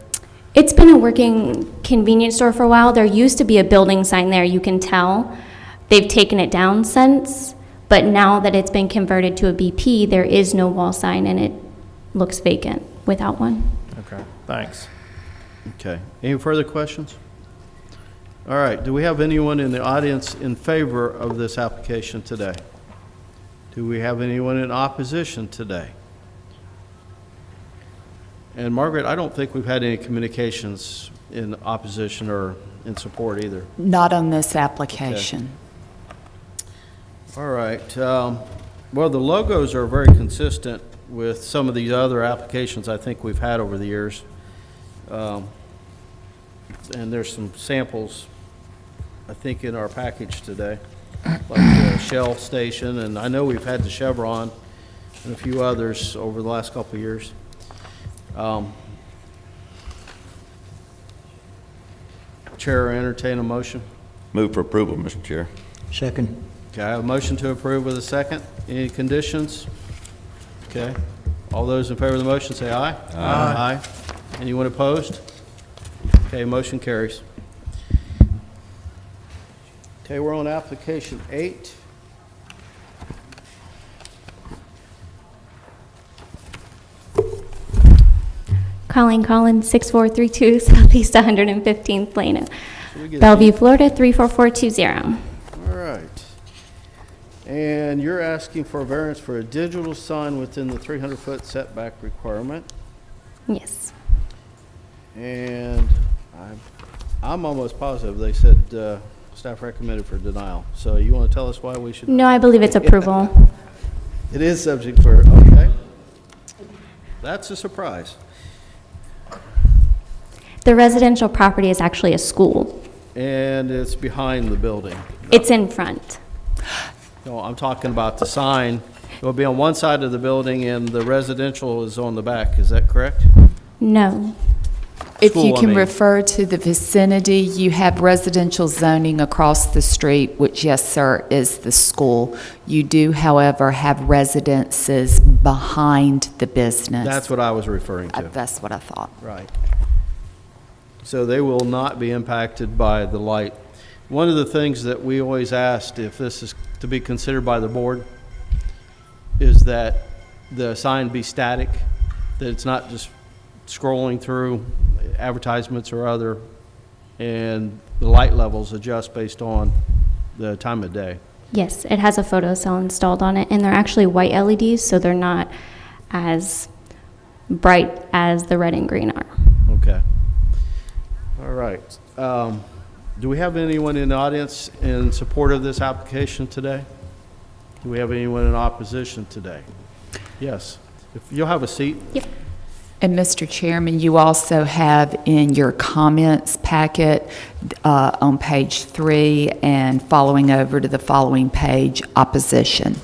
It's been a working convenience store for a while. There used to be a building sign there, you can tell. They've taken it down since, but now that it's been converted to a BP, there is no wall sign and it looks vacant without one. Okay, thanks. Okay. Any further questions? All right. Do we have anyone in the audience in favor of this application today? Do we have anyone in opposition today? And Margaret, I don't think we've had any communications in opposition or in support either. Not on this application. All right. Well, the logos are very consistent with some of these other applications I think we've had over the years. And there's some samples, I think, in our package today, like the Shell station, and I know we've had the Chevron and a few others over the last couple of years. Chair, entertain a motion. Move for approval, Mr. Chair. Second. Okay, I have a motion to approve with a second. Any conditions? Okay. All those in favor of the motion say aye. Aye. Anyone opposed? Okay, motion carries. Okay, we're on application 8. Colleen Collins, 6432 Southeast 115th Lane, Bellevue, Florida, 34420. All right. And you're asking for a variance for a digital sign within the 300-foot setback requirement. Yes. And I'm almost positive they said staff recommended for denial. So you want to tell us why we should? No, I believe it's approval. It is subject for, okay. That's a surprise. The residential property is actually a school. And it's behind the building. It's in front. No, I'm talking about the sign. It will be on one side of the building and the residential is on the back. Is that correct? No. If School, you I can mean. refer to the vicinity, you have residential zoning across the street, which, yes, sir, is the school. You do, however, have residences behind the business. That's what I was referring to. That's what I thought. Right. So they will not be impacted by the light. One of the things that we always asked, if this is to be considered by the board, is that the sign be static, that it's not just scrolling through advertisements or other, and the light levels adjust based on the time of day. Yes, it has a photo cell installed on it, and they're actually white LEDs, so they're not as bright as the red and green are. Okay. All right. Do we have anyone in the audience in support of this application today? Do we have anyone in opposition today? Yes. If you'll have a seat. Yep. And Mr. Chairman, you also have in your comments packet on page 3 and following over to the following page, opposition.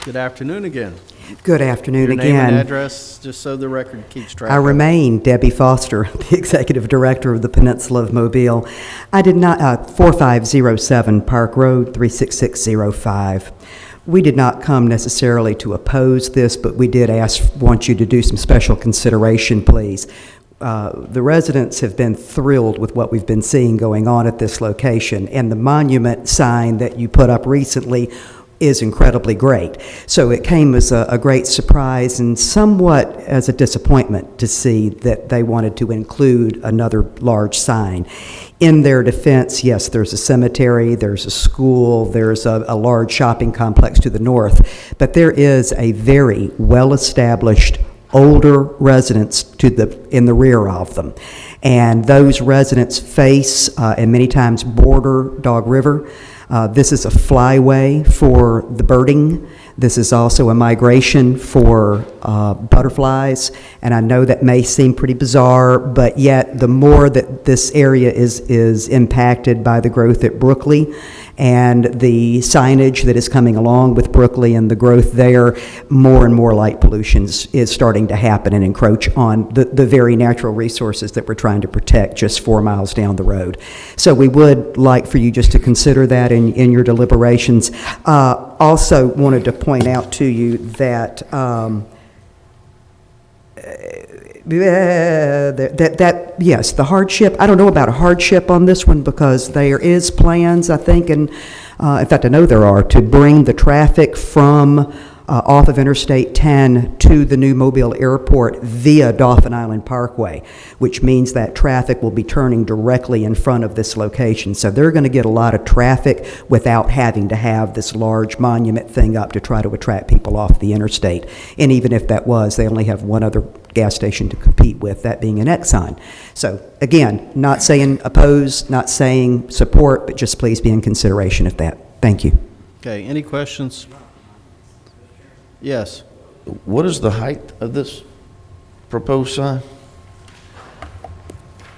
Good afternoon again. Good afternoon Your again. name and address, just so the record keeps track. I of it. remain Debbie Foster, the Executive Director of the Peninsula of Mobile. I did not, 4507 Park Road, 36605. We did not come necessarily to oppose this, but we did want you to do some special consideration, please. The residents have been thrilled with what we've been seeing going on at this location, and the monument sign that you put up recently is incredibly great. So it came as a great surprise and somewhat as a disappointment to see that they wanted to include another large sign. In their defense, yes, there's a cemetery, there's a school, there's a large shopping complex to the north, but there is a very well-established older residents in the rear of them. And those residents face and many times border Dog River. This is a flyway for the birding. This is also a migration for butterflies, and I know that may seem pretty bizarre, but yet the more that this area is impacted by the growth at Brookley and the signage that is coming along with Brookley and the growth there, more and more light pollution is starting to happen and encroach on the very natural resources that we're trying to protect just 4 miles down the road. So we would like for you just to consider that in your deliberations. Also wanted to point out to you that yes, the hardship, I don't know about a hardship on this one because there is plans, I think, and in fact, I know there are, to bring the traffic from off of Interstate 10 to the new Mobile Airport via Dauphin Island Parkway, which means that traffic will be turning directly in front of this location. So they're going to get a lot of traffic without having to have this large monument thing up to try to attract people off the interstate. And even if that was, they only have one other gas station to compete with, that being an Exxon. So again, not saying oppose, not saying support, but just please be in consideration of that. Thank you. Okay, any questions? Yes. What is the height of this proposed sign?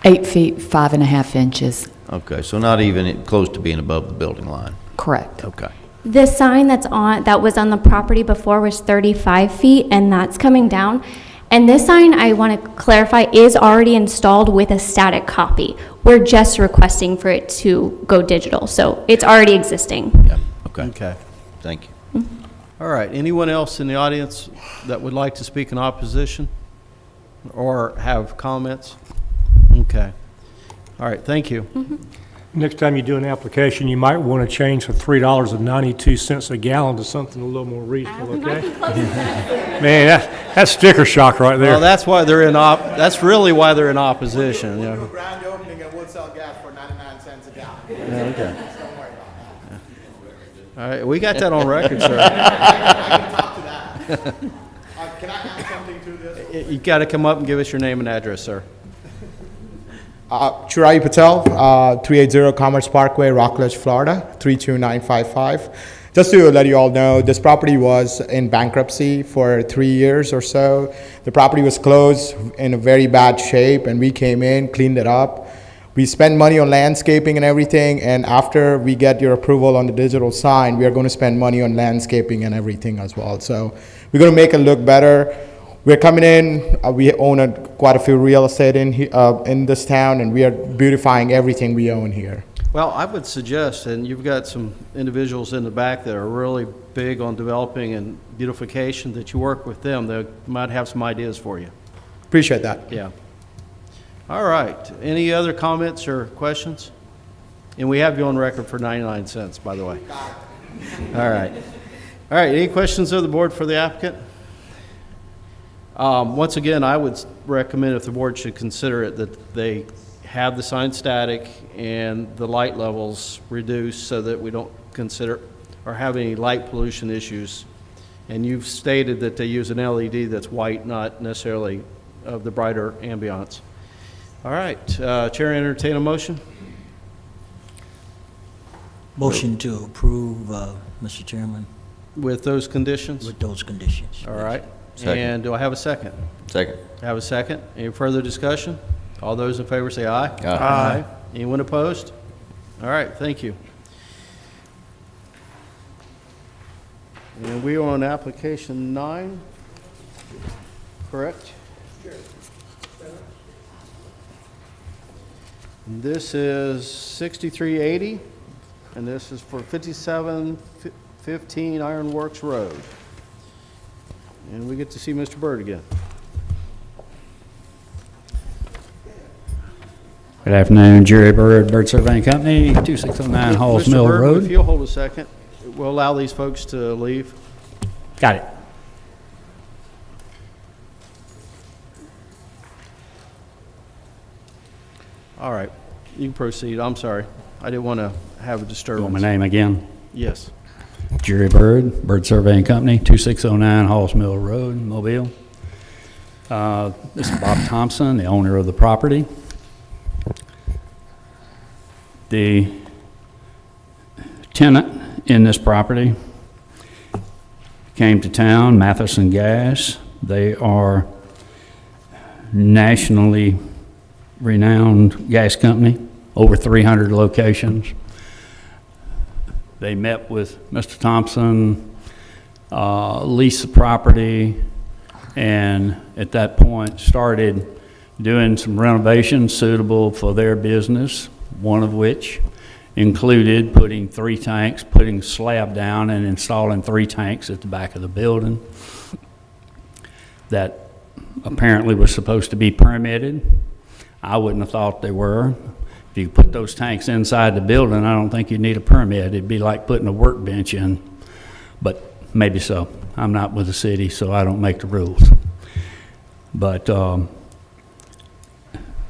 8 feet, 5.5 inches. Okay, so not even close to being above the building line. Correct. Okay. The sign that was on the property before was 35 feet, and that's coming down. And this sign, I want to clarify, is already installed with a static copy. We're just requesting for it to go digital, so it's already existing. Yeah, okay. Okay. Thank you. All right, anyone else in the audience that would like to speak in opposition or have comments? Okay. All right, thank you. Next time you do an application, you might want to change from $3.92 a gallon to something a little more reasonable, okay? Man, that's sticker shock right there. Well, that's why they're that's really why they're in opposition, you know. Grand opening and we'll sell gas for 99 cents a gallon. Yeah, okay. Don't worry about that. All right, we got that on record, sir. I can talk to that. Can I add something to this? You got to come up and give us your name and address, sir. Churayi Patel, 380 Commerce Parkway, Rockledge, Florida, 32955. Just to let you all know, this property was in bankruptcy for 3 years or so. The property was closed in a very bad shape, and we came in, cleaned it up. We spent money on landscaping and everything, and after we get your approval on the digital sign, we are going to spend money on landscaping and everything as well. So we're going to make it look better. We're coming in, we own quite a few real estate in this town, and we are beautifying everything we own here. Well, I would suggest, and you've got some individuals in the back that are really big on developing and beautification, that you work with them. They might have some ideas for you. Appreciate that. Yeah. All right. Any other comments or questions? And we have you on record for 99 cents, by the way. All right. All right. Any questions of the board for the applicant? Once again, I would recommend, if the board should consider it, that they have the sign static and the light levels reduced so that we don't consider or have any light pollution issues. And you've stated that they use an LED that's white, not necessarily of the brighter ambiance. All right, Chair, entertain a motion. Motion to approve, Mr. Chairman. With those conditions? With those conditions. All right. Second. And do I have a second? Second. I have a second. Any further discussion? All those in favor say aye. Aye. Anyone opposed? All right, thank you. And we are on application 9, correct? And this is 6380, and this is for 5715 Ironworks Road. And we get to see Mr. Bird again. Good afternoon, Jerry Bird, Bird Surveying Company, 2609 Halls Mr. Mill Bird, Road. if you'll hold a second, we'll allow these folks to leave. Got it. All right, you can proceed. I'm sorry. I didn't want to have a You disturbance. want my name again? Yes. Jerry Bird, Bird Surveying Company, 2609 Halls Mill Road, Mobile. This is Bob Thompson, the owner of the property. The tenant in this property came to town, Matheson Gas. They are nationally renowned gas company, over 300 locations. They met with Mr. Thompson, leased the property, and at that point started doing some renovations suitable for their business, one of which included putting 3 tanks, putting slab down and installing 3 tanks at the back of the building that apparently was supposed to be permitted. I wouldn't have thought they were. If you put those tanks inside the building, I don't think you need a permit. It'd be like putting a workbench in, but maybe so. I'm not with the city, so I don't make the rules. But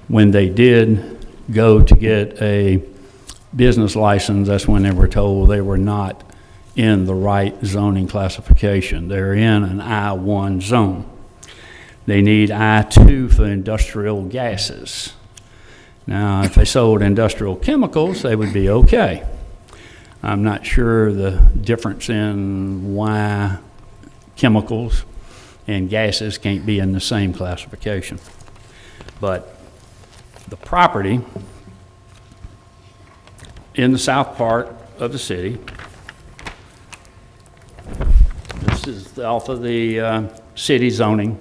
when they did go to get a business license, that's when they were told they were not in the right zoning classification. They're in an I-1 zone. They need I-2 for industrial gases. Now, if they sold industrial chemicals, they would be okay. I'm not sure the difference in why chemicals and gases can't be in the same classification. But the property in the south part of the city, this is off of the city zoning.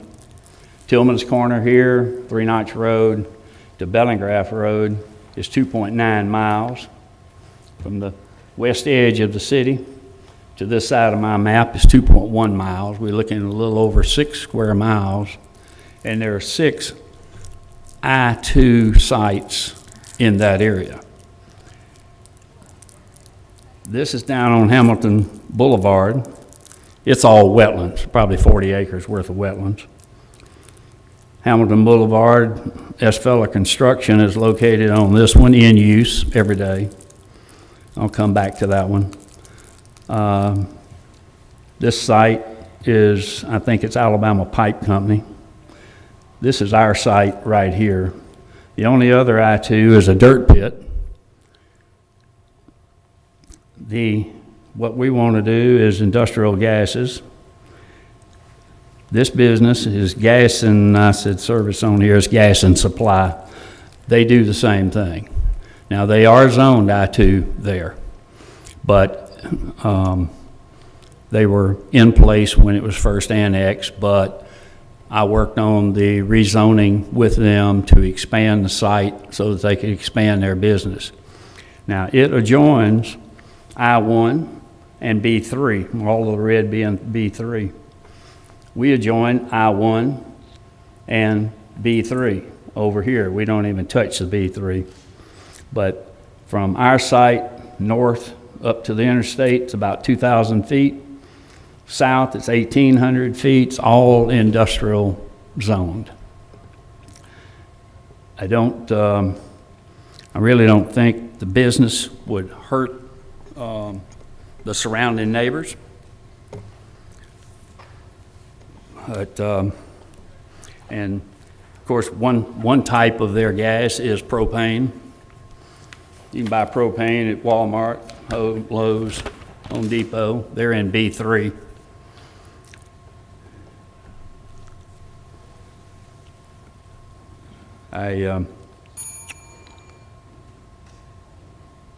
Tillman's Corner here, 3 Notch Road to Bellingraph Road is 2.9 miles. From the west edge of the city to this side of my map is 2.1 miles. We're looking at a little over 6 square miles, and there are 6 I-2 sites in that area. This is down on Hamilton Boulevard. It's all wetlands, probably 40 acres worth of wetlands. Hamilton Boulevard, Esfella Construction is located on this one, in use every day. I'll come back to that one. This site is, I think it's Alabama Pipe Company. This is our site right here. The only other I-2 is a dirt pit. What we want to do is industrial gases. This business is gas, and I said service on here is gas and supply. They do the same thing. Now, they are zoned I-2 there, but they were in place when it was first annexed, but I worked on the rezoning with them to expand the site so that they could expand their business. Now, it adjoins I-1 and B3, all of the red being B3. We adjoin I-1 and B3 over here. We don't even touch the B3. But from our site north up to the interstate, it's about 2,000 feet. South, it's 1,800 feet. It's all industrial zoned. I really don't think the business would hurt the surrounding neighbors. But, and of course, one type of their gas is propane. You can buy propane at Walmart, Lowe's, Home Depot. They're in B3.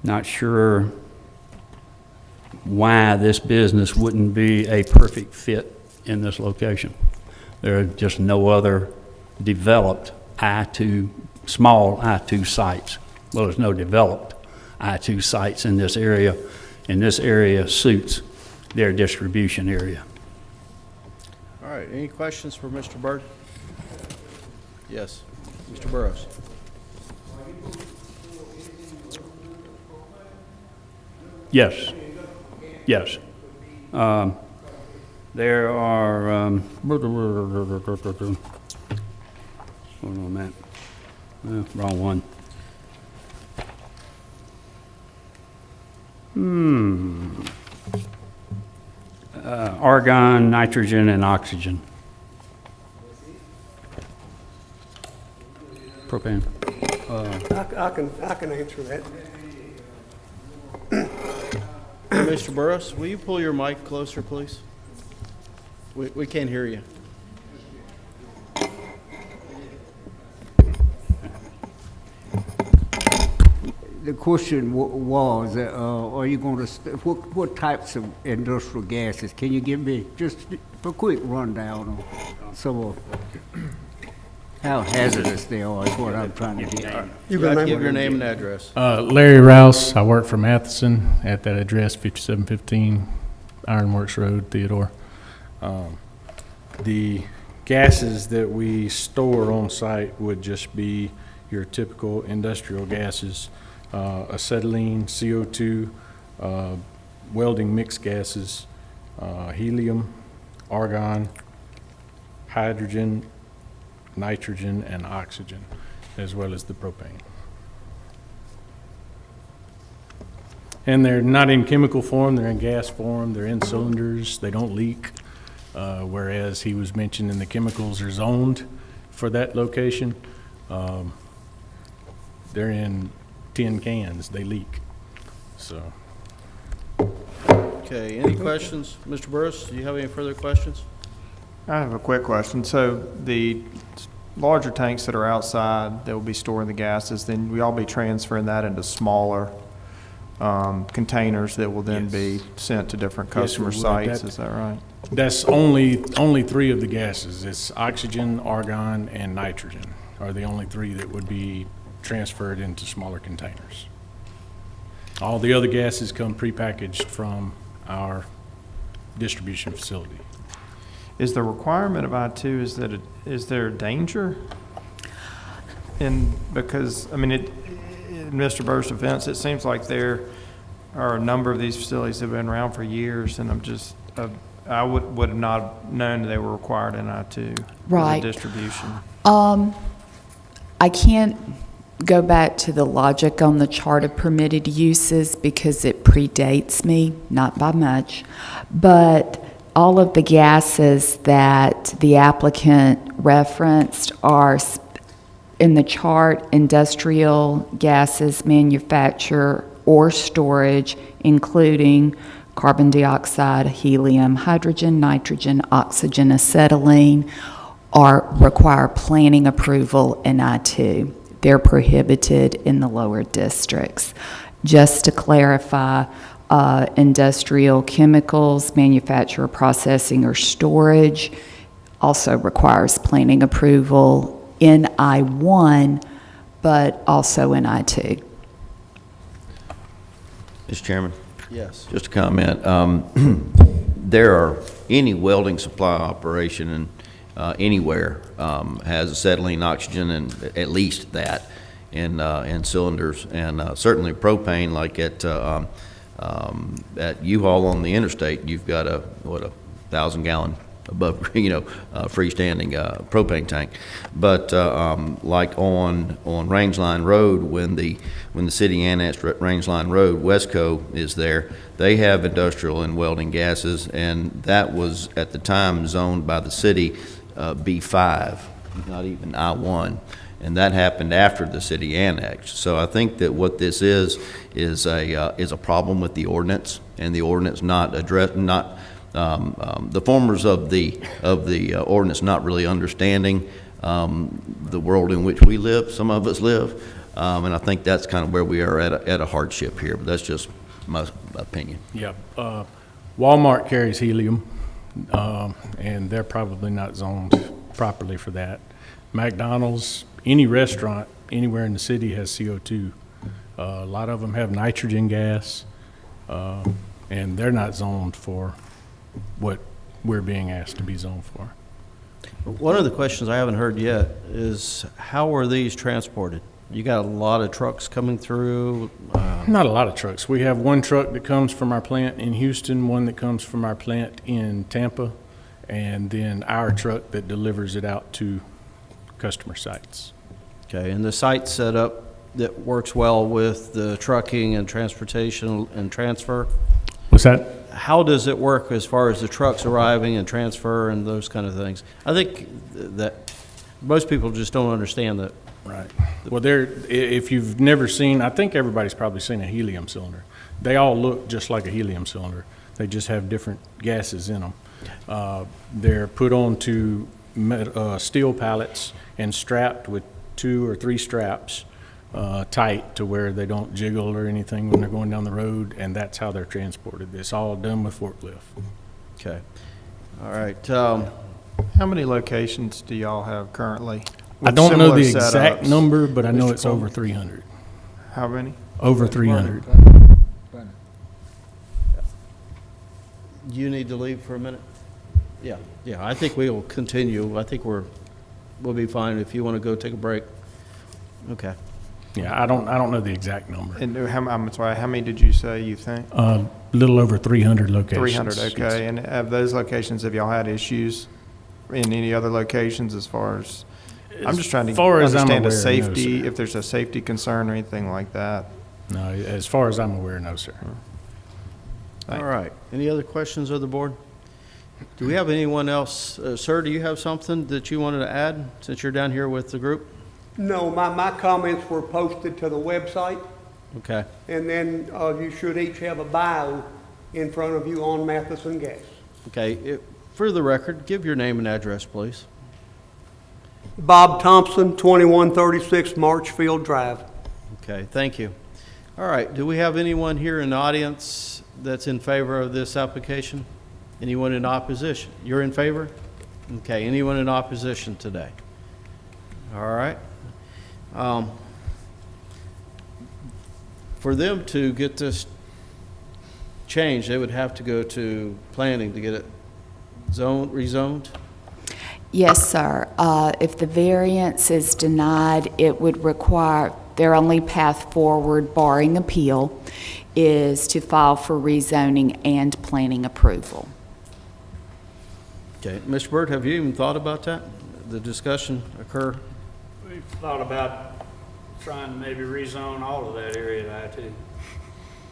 Not sure why this business wouldn't be a perfect fit in this location. There are just no other developed I-2, small I-2 sites. Well, there's no developed I-2 sites in this area, and this area suits their distribution area. All right, any questions for Mr. Bird? Yes, Mr. Burrows. Yes, yes. There are, hold on a minute. Wrong one. Argon, nitrogen, and oxygen. Propane. I can answer that. Mr. Burrows, will you pull your mic closer, please? We can't hear you. the question was, are you going to, what types of industrial gases? Can you give me just a quick rundown on some of how hazardous they are is what I'm trying to get at. You got to give your name and address. Larry Rouse, I work for Matheson at that address, 5715 Ironworks Road, Theodore. The gases that we store on site would just be your typical industrial gases, acetylene, CO2, welding mixed gases, helium, argon, hydrogen, nitrogen, and oxygen, as well as the propane. And they're not in chemical form, they're in gas form, they're in cylinders, they don't leak, whereas he was mentioning the chemicals are zoned for that location. They're in tin cans, they leak, so. Okay, any questions? Mr. Burris, do you have any further questions? I have a quick question. So the larger tanks that are outside that will be storing the gases, then we all be transferring that into smaller containers that will then be sent to different customer sites. Is that right? That's only 3 of the gases. It's oxygen, argon, and nitrogen are the only 3 that would be transferred into smaller containers. All the other gases come prepackaged from our distribution facility. Is the requirement of I-2 is there a danger? And because, I mean, in Mr. Burr's defense, it seems like there are a number of these facilities that have been around for years, and I'm just, I would have not known they were required in I-2 Right. for the distribution. I can't go back to the logic on the chart of permitted uses because it predates me, not by much, but all of the gases that the applicant referenced are in the chart: industrial gases, manufacture or storage, including carbon dioxide, helium, hydrogen, nitrogen, oxygen, acetylene, require planning approval in I-2. They're prohibited in the lower districts. Just to clarify, industrial chemicals, manufacture, processing, or storage also requires planning approval in I-1, but also in I-2. Mr. Chairman? Yes. Just a comment. There are, any welding supply operation in anywhere has acetylene, oxygen, and at least that in cylinders, and certainly propane, like at U-Haul on the interstate, you've got a 1,000-gallon above, freestanding propane tank. But like on Rangeline Road, when the city annexed Rangeline Road, Westco is there. They have industrial and welding gases, and that was at the time zoned by the city B5, not even I-1. And that happened after the city annexed. So I think that what this is a problem with the ordinance, and the ordinance not the formers of the ordinance not really understanding the world in which we live. Some of us live, and I think that's kind of where we are at a hardship here. But that's just my opinion. Yeah, Walmart carries helium, and they're probably not zoned properly for that. McDonald's, any restaurant anywhere in the city has CO2. A lot of them have nitrogen gas, and they're not zoned for what we're being asked to be zoned for. One of the questions I haven't heard yet is, how are these transported? You got a lot of trucks coming through? Not a lot of trucks. We have one truck that comes from our plant in Houston, one that comes from our plant in Tampa, and then our truck that delivers it out to customer sites. Okay, and the site setup that works well with the trucking and transportation and transfer? What's that? How does it work as far as the trucks arriving and transfer and those kind of things? I think that most people just don't understand that. Right. Well, if you've never seen, I think everybody's probably seen a helium cylinder. They all look just like a helium cylinder. They just have different gases in them. They're put onto steel pallets and strapped with 2 or 3 straps tight to where they don't jiggle or anything when they're going down the road, and that's how they're transported. It's all done with forklift. Okay. All right. How many locations do y'all have currently? I with don't know the similar exact setups? number, but I know Mr. it's over Coleman? 300. How many? Over 300. You need to leave for a minute? Yeah, I think we'll continue. I think we'll be fine if you want to go take a break. Okay. Yeah, I don't know the exact number. And I'm sorry, how many did you say you think? A little over 300 locations. 300, okay. And have those locations, have y'all had issues in any other locations as far as, I'm just trying to far as I'm understand the aware, no, safety, sir. if there's a safety concern or anything like that. No, as far as I'm aware, no, sir. All right. Any other questions of the board? Do we have anyone else? Sir, do you have something that you wanted to add since you're down here with the group? No, my comments were posted to the website, Okay. and then you should each have a bio in front of you on Matheson Gas. Okay. For the record, give your name and address, please. Bob Thompson, 2136 Marchfield Drive. Okay, thank you. All right, do we have anyone here in the audience that's in favor of this application? Anyone in opposition? You're in favor? Okay, anyone in opposition today? All right. For them to get this changed, they would have to go to planning to get it rezoned? Yes, sir. If the variance is denied, it would require, their only path forward, barring appeal, is to file for rezoning and planning approval. Okay, Mr. Byrd, have you even thought about that? The discussion occur? We've thought about trying to maybe rezone all of that area to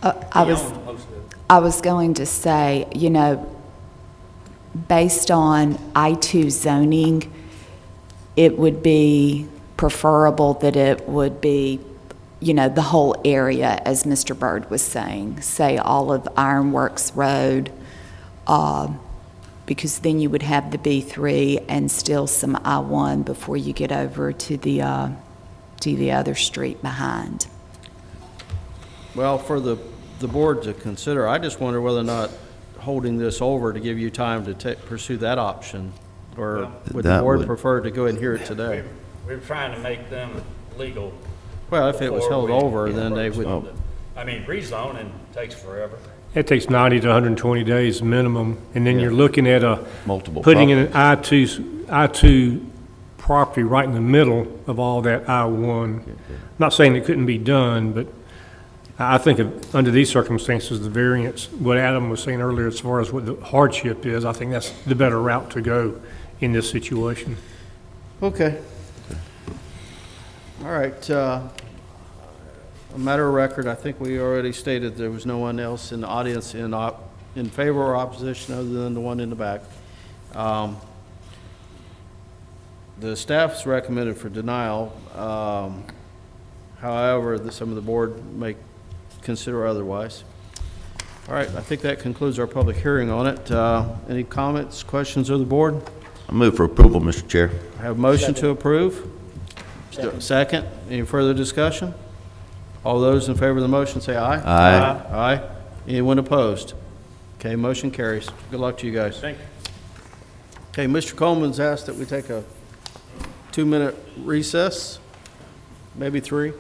I-2. We own most of it. I was going to say, you know, based on I-2 zoning, it would be preferable that it would be, you know, the whole area, as Mr. Byrd was saying, say all of Ironworks Road, because then you would have the B3 and still some I-1 before you get over to the other street behind. Well, for the board to consider, I just wonder whether or not holding this over to give you time to pursue that option, or would the board prefer to go ahead and hear it today? We're trying to make them legal. Well, if it was held over, then they would. I mean, rezoning takes forever. It takes 90 to 120 days minimum, and then you're looking at Multiple putting in an I-2 property right in the middle of all that I-1. Not saying it couldn't be done, but I think under these circumstances, the variance, what Adam was saying earlier as far as what the hardship is, I think that's the better route to go in this situation. Okay. All right. A matter of record, I think we already stated there was no one else in the audience in favor or opposition other than the one in the back. The staff's recommended for denial. However, some of the board may consider otherwise. All right, I think that concludes our public hearing on it. Any comments, questions of the board? I move for approval, Mr. Chair. I have a motion to approve. Second. Any further discussion? All those in favor of the motion say aye. Aye. Aye. Anyone opposed? Okay, motion carries. Good luck to you guys. Thank you. Okay, Mr. Coleman's asked that we take a 2-minute recess, maybe 3.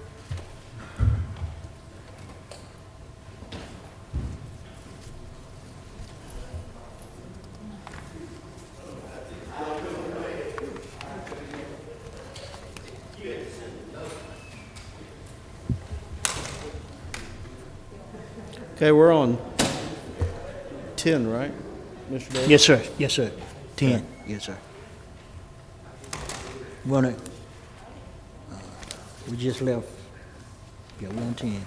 Okay, we're on 10, right, Mr. Davis? Yes, sir. Yes, sir. 10. Yes, sir. We just left. Yeah, 110.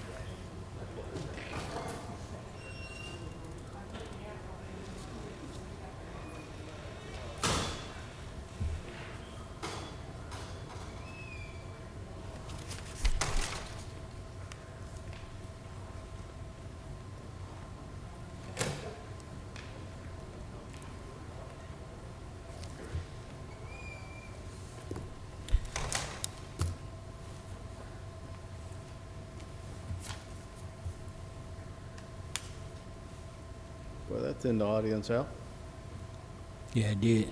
Well, that thinned the audience out. Yeah, I did.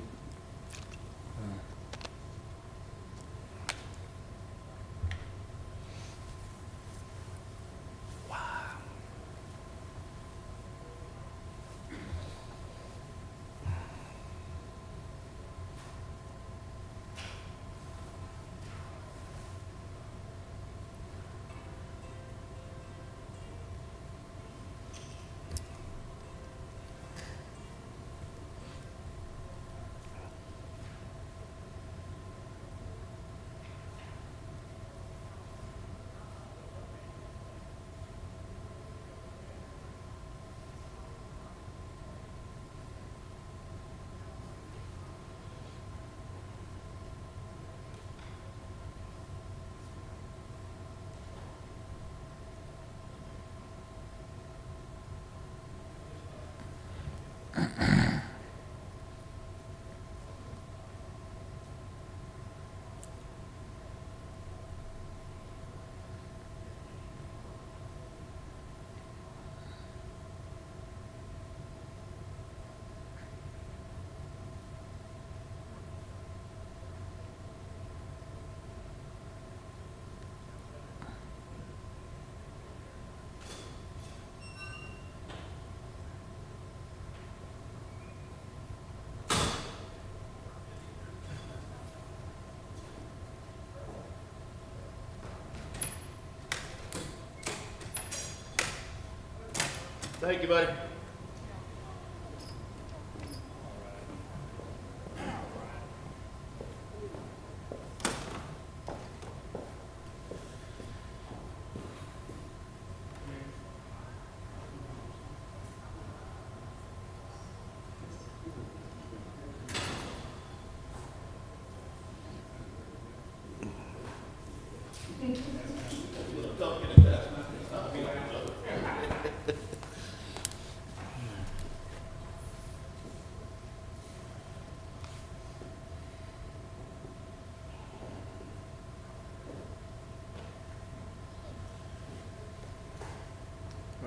Thank you, buddy.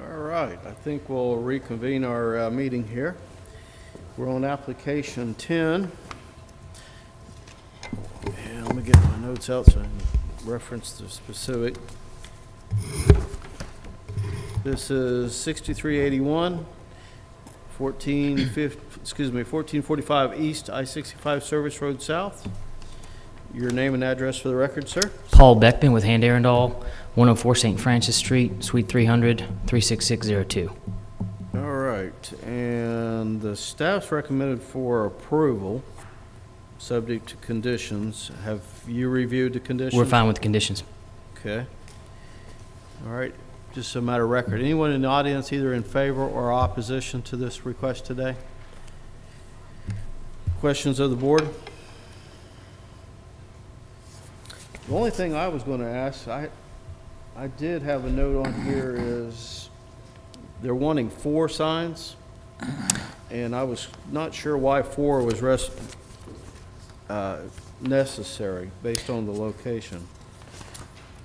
All right, I think we'll reconvene our meeting here. We're on application 10. And let me get my notes out so I can reference the specific. This is 6381, 1445 East I-65 Service Road South. Your name and address for the record, sir? Paul Beckman with Hand Arundel, 104 St. Francis Street, Suite 300, 36602. All right, and the staff's recommended for approval, subject to conditions. Have you reviewed the conditions? We're fine with the conditions. Okay. All right, just a matter of record. Anyone in the audience either in favor or opposition to this request today? Questions of the board? The only thing I was going to ask, I did have a note on here is they're wanting 4 signs, and I was not sure why 4 was necessary based on the location.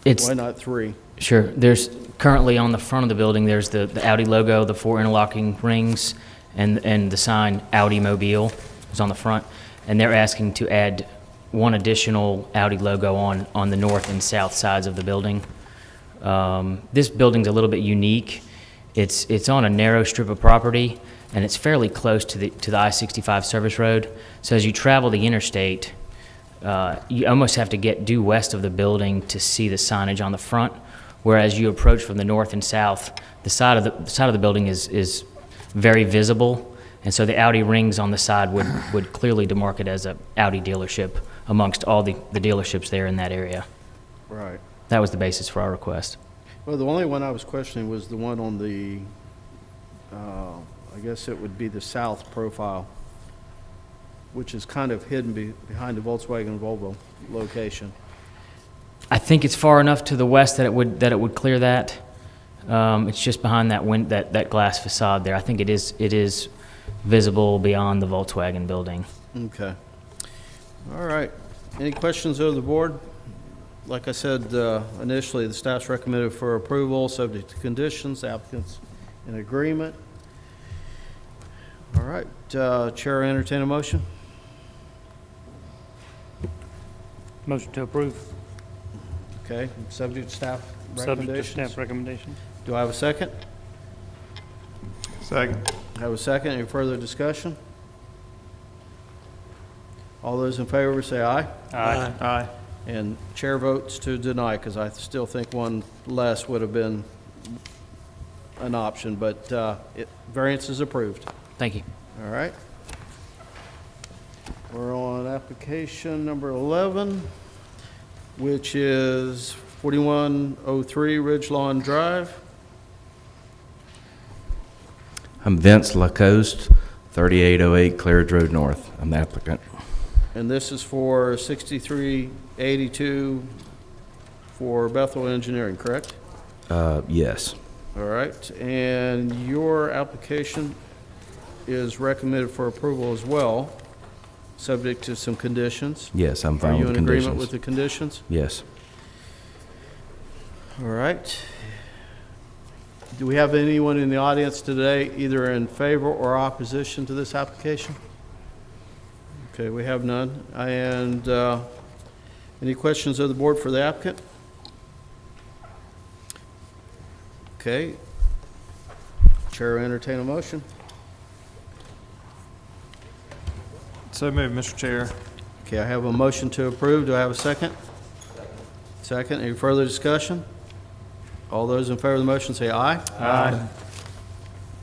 Why not 3? Sure. There's currently on the front of the building, there's the Audi logo, the 4 interlocking rings, and the sign Audi Mobile is on the front, and they're asking to add 1 additional Audi logo on the north and south sides of the building. This building's a little bit unique. It's on a narrow strip of property, and it's fairly close to the I-65 service road. So as you travel the interstate, you almost have to get due west of the building to see the signage on the front. Whereas you approach from the north and south, the side of the building is very visible, and so the Audi rings on the side would clearly demark it as a Audi dealership amongst all the dealerships there in that area. Right. That was the basis for our request. Well, the only one I was questioning was the one on the, I guess it would be the south profile, which is kind of hidden behind the Volkswagen Volvo location. I think it's far enough to the west that it would clear that. It's just behind that glass facade there. I think it is visible beyond the Volkswagen building. Okay. All right. Any questions of the board? Like I said initially, the staff's recommended for approval, subject to conditions. The applicant's in agreement. All right, Chair, entertain a motion. Motion to approve. Okay, subject to staff Subject to recommendations. staff recommendation. Do I have a second? Second. I have a second. Any further discussion? All those in favor say aye. Aye. Aye. And chair votes to deny, because I still think one less would have been an option, but variance is approved. Thank you. All right. We're on application number 11, which is 4103 Ridge Lawn Drive. I'm Vince Lacoste, 3808 Claridge Road North. I'm the applicant. And this is for 6382 for Bethel Engineering, correct? Yes. All right. And your application is recommended for approval as well, subject to some conditions. Yes, I'm Are fine you with the in agreement conditions. with the conditions? Yes. All right. Do we have anyone in the audience today either in favor or opposition to this application? Okay, we have none. And any questions of the board for the applicant? Okay. Chair will entertain a motion. So moved, Mr. Chair. Okay, I have a motion to approve. Do I have a second? Second. Any further discussion? All those in favor of the motion say aye. Aye.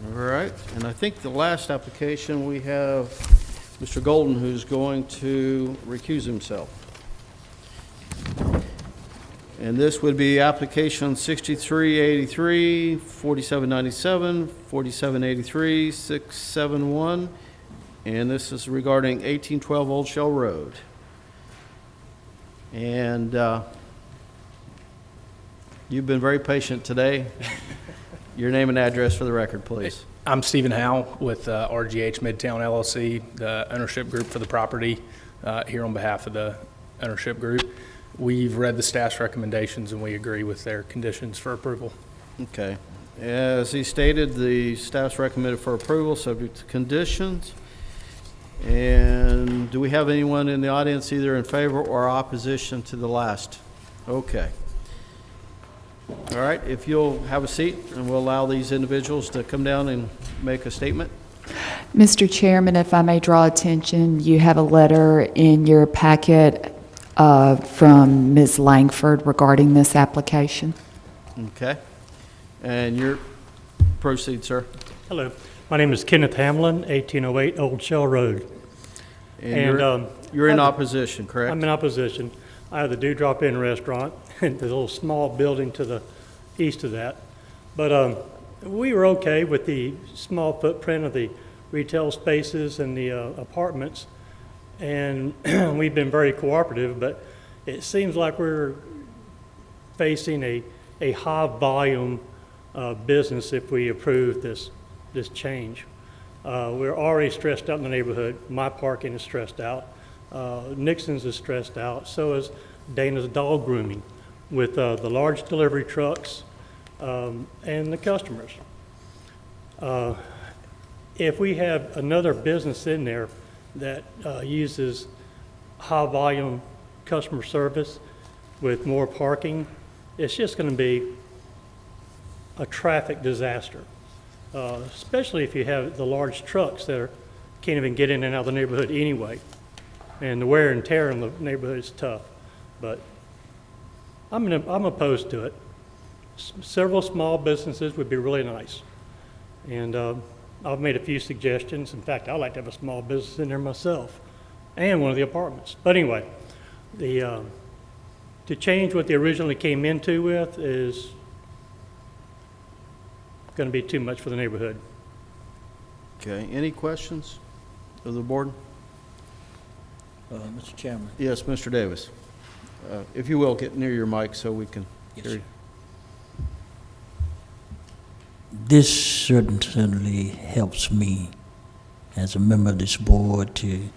All right, and I think the last application, we have Mr. Golden, who's going to recuse himself. And this would be application 6383, 4797, 4783, 671, and this is regarding 1812 Old Shell Road. And you've been very patient today. Your name and address for the record, please. I'm Stephen Howe with RGH Midtown LLC, the ownership group for the property, here on behalf of the ownership group. We've read the staff's recommendations and we agree with their conditions for approval. Okay. As he stated, the staff's recommended for approval, subject to conditions. And do we have anyone in the audience either in favor or opposition to the last? Okay. All right, if you'll have a seat, and we'll allow these individuals to come down and make a statement. Mr. Chairman, if I may draw attention, you have a letter in your packet from Ms. Langford regarding this application. Okay. And your proceed, sir. Hello, my name is Kenneth Hamlin, 1808 Old Shell Road. And you're in opposition, correct? I'm in opposition. I have the Dewdrop Inn restaurant, and the little small building to the east of that. But we were okay with the small footprint of the retail spaces and the apartments, and we've been very cooperative, but it seems like we're facing a high volume business if we approve this change. We're already stressed out in the neighborhood. My parking is stressed out. Nixon's is stressed out. So is Dana's Dog Grooming with the large delivery trucks and the customers. If we have another business in there that uses high volume customer service with more parking, it's just going to be a traffic disaster, especially if you have the large trucks that can't even get in and out of the neighborhood anyway. And the wear and tear in the neighborhood is tough. But I'm opposed to it. Several small businesses would be really nice. And I've made a few suggestions. In fact, I'd like to have a small business in there myself and one of the apartments. But anyway, to change what they originally came into with is going to be too much for the neighborhood. Okay, any questions of the board? Mr. Chairman. Yes, Mr. Davis. If you will, get near your mic so we can hear you. This certainly helps me as a member of this board to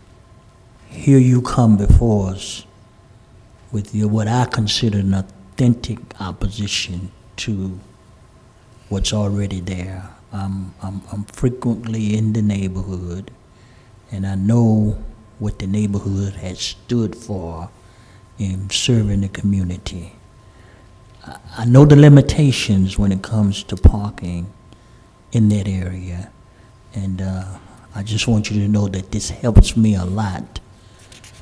hear you come before us with your, what I consider an authentic opposition to what's already there. I'm frequently in the neighborhood, and I know what the neighborhood has stood for in serving the community. I know the limitations when it comes to parking in that area, and I just want you to know that this helps me a lot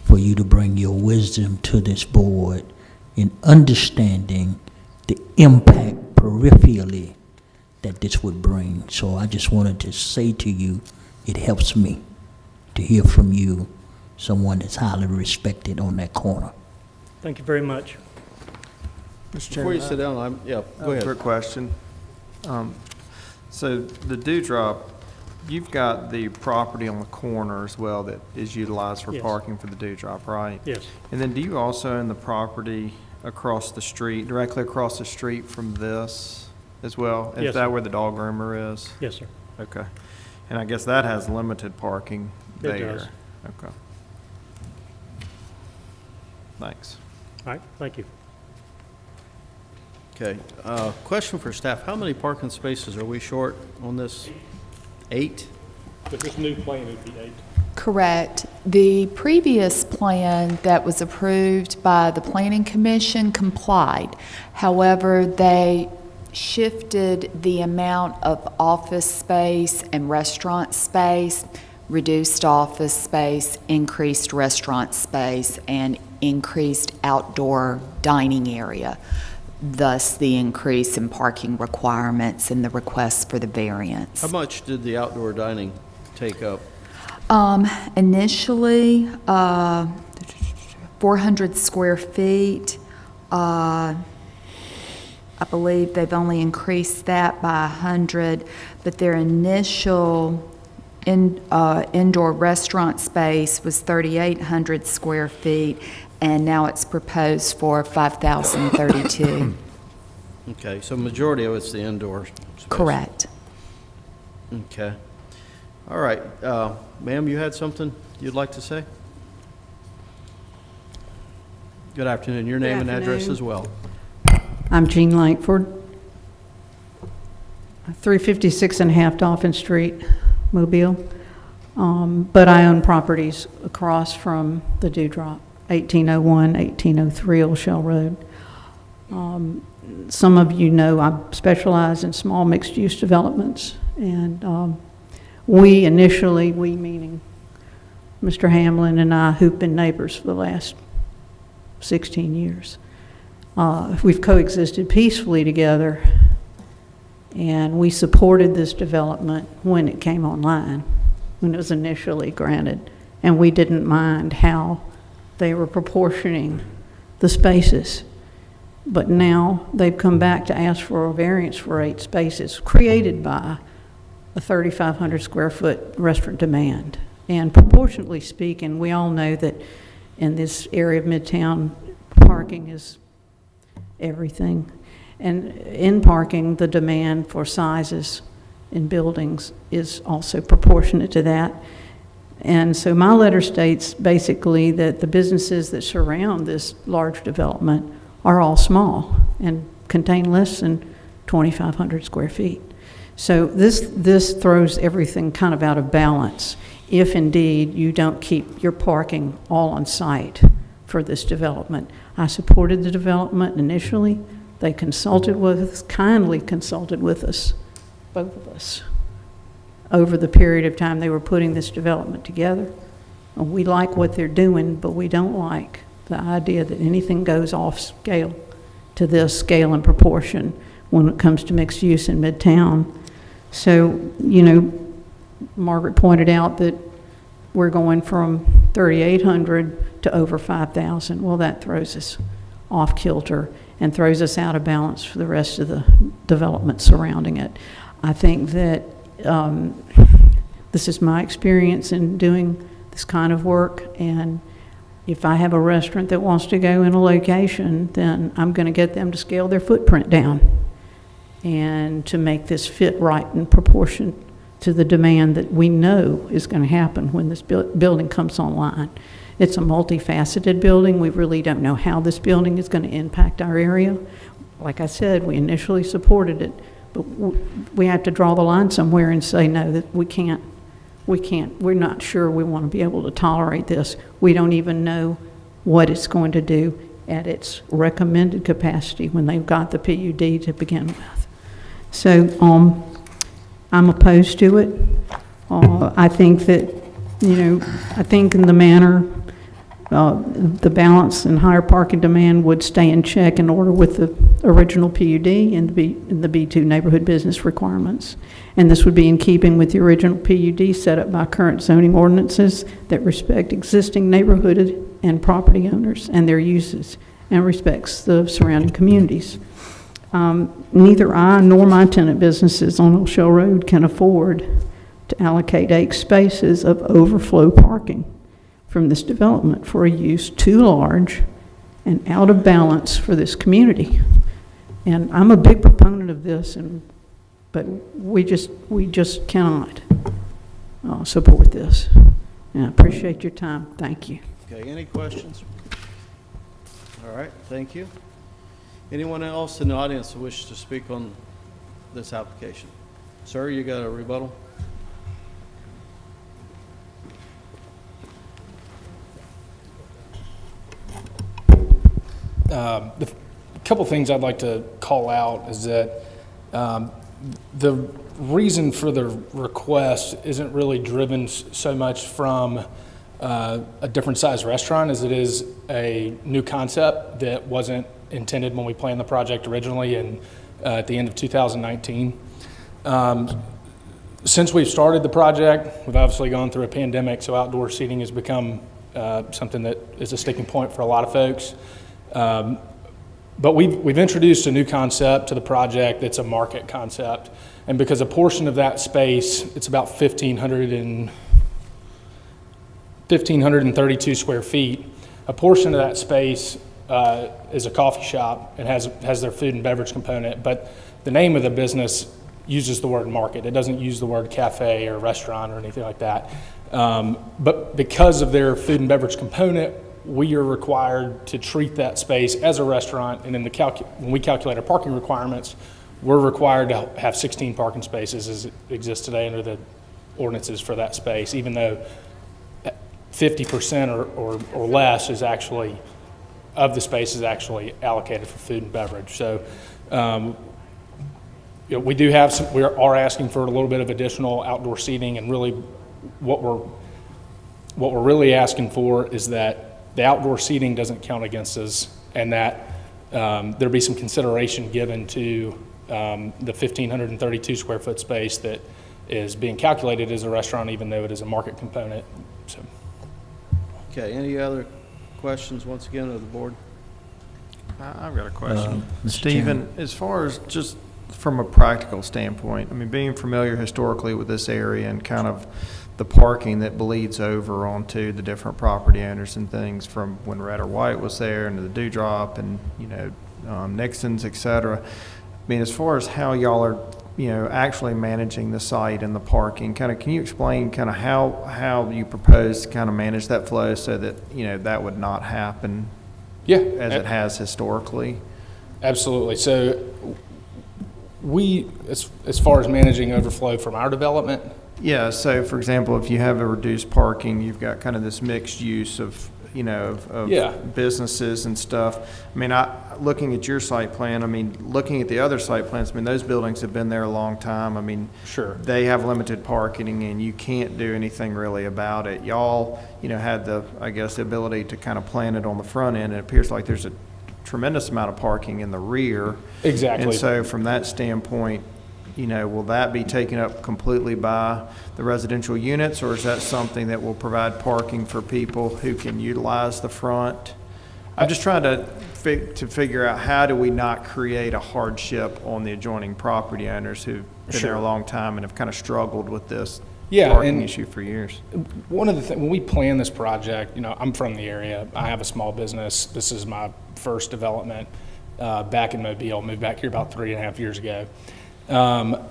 for you to bring your wisdom to this board in understanding the impact peripherally that this would bring. So I just wanted to say to you, it helps me to hear from you, someone that's highly respected on that corner. Thank you very much. Mr. Before you Chairman, sit down, go ahead. Quick question. So the dewdrop, you've got the property on the corner as well that is utilized for Yes. parking for the dewdrop, right? Yes. And then do you also own the property across the street, directly across the street from this as well? Yes, Is that sir. where the dog groomer is? Yes, sir. Okay. And I guess that has limited parking It there. does. Okay. Thanks. All right, thank you. Okay, question for staff. How many parking spaces are we short on this? 8? With this new plan, it'd be 8. Correct. The previous plan that was approved by the Planning Commission complied. However, they shifted the amount of office space and restaurant space, reduced office space, increased restaurant space, and increased outdoor dining area. Thus, the increase in parking requirements and the request for the variance. How much did the outdoor dining take up? Initially, 400 square feet. I believe they've only increased that by 100, but their initial indoor restaurant space was 3,800 square feet, and now it's proposed for 5,032. Okay, so majority of it's the indoor space. Correct. Okay. All right, ma'am, you had something you'd like to say? Good afternoon. Your name and address afternoon. as well. I'm Jean Langford, 356 and a half Dolphin Street, Mobile. But I own properties across from the Dewdrop, 1801, 1803 Old Shell Road. Some of you know I specialize in small mixed-use developments, and we meaning Mr. Hamlin and I, who've been neighbors for the last 16 years, we've coexisted peacefully together, and we supported this development when it came online, when it was initially granted, and we didn't mind how they were proportioning the spaces. But now they've come back to ask for a variance for 8 spaces created by a 3,500 square foot restaurant demand. And proportionately speaking, we all know that in this area of Midtown, parking is everything. And in parking, the demand for sizes in buildings is also proportionate to that. And so my letter states basically that the businesses that surround this large development are all small and contain less than 2,500 square feet. So this throws everything kind of out of balance if indeed you don't keep your parking all on site for this development. I supported the development initially. They consulted with us, kindly consulted with us, both of us, over the period of time they were putting this development together. And we like what they're doing, but we don't like the idea that anything goes off scale to this scale and proportion when it comes to mixed use in Midtown. So, you know, Margaret pointed out that we're going from 3,800 to over 5,000. Well, that throws us off kilter and throws us out of balance for the rest of the development surrounding it. I think that this is my experience in doing this kind of work, and if I have a restaurant that wants to go in a location, then I'm going to get them to scale their footprint down and to make this fit right in proportion to the demand that we know is going to happen when this building comes online. It's a multifaceted building. We really don't know how this building is going to impact our area. Like I said, we initially supported it But we have to draw the line somewhere and say, no, that we can't, we're not sure we want to be able to tolerate this. We don't even know what it's going to do at its recommended capacity when they've got the PUD to begin with. So I'm opposed to it. I think that, I think in the manner, the balance and higher parking demand would stay in check in order with the original PUD and the B2 neighborhood business requirements. And this would be in keeping with the original PUD set up by current zoning ordinances that respect existing neighborhood and property owners and their uses and respects the surrounding communities. Neither I nor my tenant businesses on Old Shell Road can afford to allocate 8 spaces of overflow parking from this development for a use too large and out of balance for this community. And I'm a big proponent of this, but we just cannot support this. And I appreciate your time. Thank you. Okay, any questions? All right, thank you. Anyone else in the audience who wishes to speak on this application? Sir, you got a rebuttal? The couple things I'd like to call out is that the reason for the request isn't really driven so much from a different size restaurant as it is a new concept that wasn't intended when we planned the project originally and at the end of 2019. Since we've started the project, we've obviously gone through a pandemic, so outdoor seating has become something that is a sticking point for a lot of folks. But we've introduced a new concept to the project that's a market concept. And because a portion of that space, it's about 1,532 square feet, a portion of that space is a coffee shop and has their food and beverage component. But the name of the business uses the word market. It doesn't use the word cafe or restaurant or anything like that. But because of their food and beverage component, we are required to treat that space as a restaurant, and in when we calculate our parking requirements, we're required to have 16 parking spaces as it exists today under the ordinances for that space, even though 50% or less is actually, of the space is actually allocated for food and beverage. So we do have we are asking for a little bit of additional outdoor seating, and really what we're really asking for is that the outdoor seating doesn't count against us, and that there be some consideration given to the 1,532 square foot space that is being calculated as a restaurant, even though it is a market component. So. Okay, any other questions, once again, of the board? I've got a question. Mr. Stephen, Chairman. as far as just from a practical standpoint, I mean, being familiar historically with this area and kind of the parking that bleeds over onto the different property owners and things from when Red or White was there and the Dewdrop and, Nixon's, et cetera. I mean, as far as how y'all are, actually managing the site and the parking, can you explain how you propose to kind of manage that flow so that, that would not happen? Yeah. As it has historically? Absolutely. So as far as managing overflow from our development, yeah, so for example, if you have a reduced parking, you've got kind of this mixed use of businesses and stuff. I mean, looking at your site plan, looking at the other site plans, those buildings have been there a long time. Sure. They have limited parking and you can't do anything really about it. Y'all, had the ability to kind of plan it on the front end. It appears like there's a tremendous amount of parking in the rear. Exactly. And so from that standpoint, will that be taken up completely by the residential units, or is that something that will provide parking for people who can utilize the front? I'm just trying to figure out, how do we not create a hardship on the adjoining property owners who've been there a long time and have kind of struggled with this parking issue for years? One of the things, when we plan this project, I'm from the area. I have a small business. This is my first development back in Mobile. Moved back here about 3.5 years ago.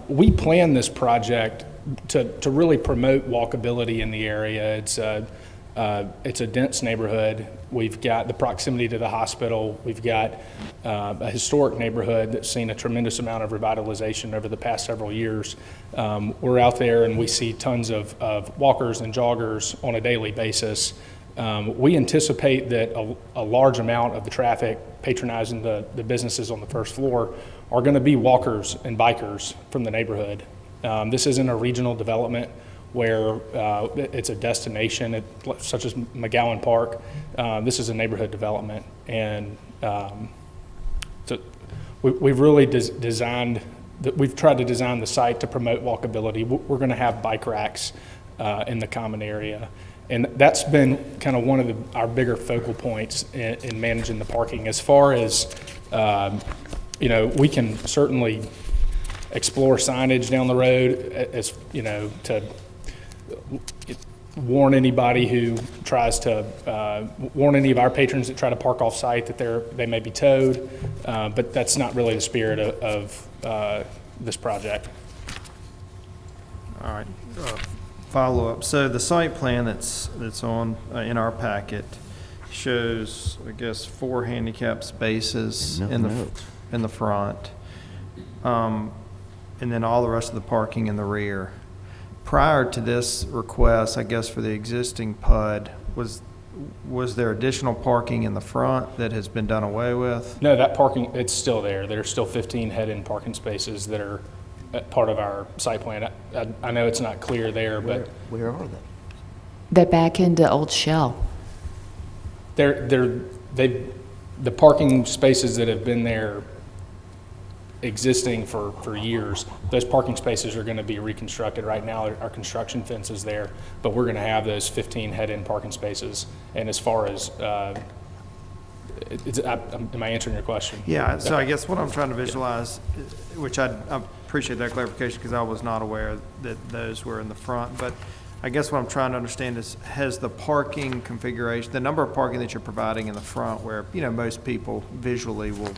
We planned this project to really promote walkability in the area. It's It's a dense neighborhood. We've got the proximity to the hospital. We've got a historic neighborhood that's seen a tremendous amount of revitalization over the past several years. We're out there and we see tons of walkers and joggers on a daily basis. We anticipate that a large amount of the traffic patronizing the businesses on the first floor are going to be walkers and bikers from the neighborhood. This isn't a regional development where it's a destination, such as McGowan Park. This is a neighborhood development, and so we've really designed. We've tried to design the site to promote walkability. We're going to have bike racks in the common area, and that's been kind of one of our bigger focal points in managing the parking. As far as we can certainly explore signage down the road, as to warn anybody who tries to warn any of our patrons that try to park off site that they may be towed, but that's not really the spirit of this project. All right. Follow-up. So the site plan that's on in our packet shows, I guess, 4 handicap spaces in the front, and then all the rest of the parking in the rear. Prior to this request, I guess for the existing PUD, was there additional parking in the front that has been done away with? No, that parking, it's still there. There's still 15 head-in parking spaces that are part of our site plan. I know it's not clear there, but Where are they? They're back into Old Shell. the parking spaces that have been there existing for years, those parking spaces are going to be reconstructed. Right now, our construction fence is there, but we're going to have those 15 head-in parking spaces. And as far as, am I answering your question? Yeah, so I guess what I'm trying to visualize, which I appreciate that clarification because I was not aware that those were in the front, but I guess what I'm trying to understand is, has the parking configuration, the number of parking that you're providing in the front where, most people visually will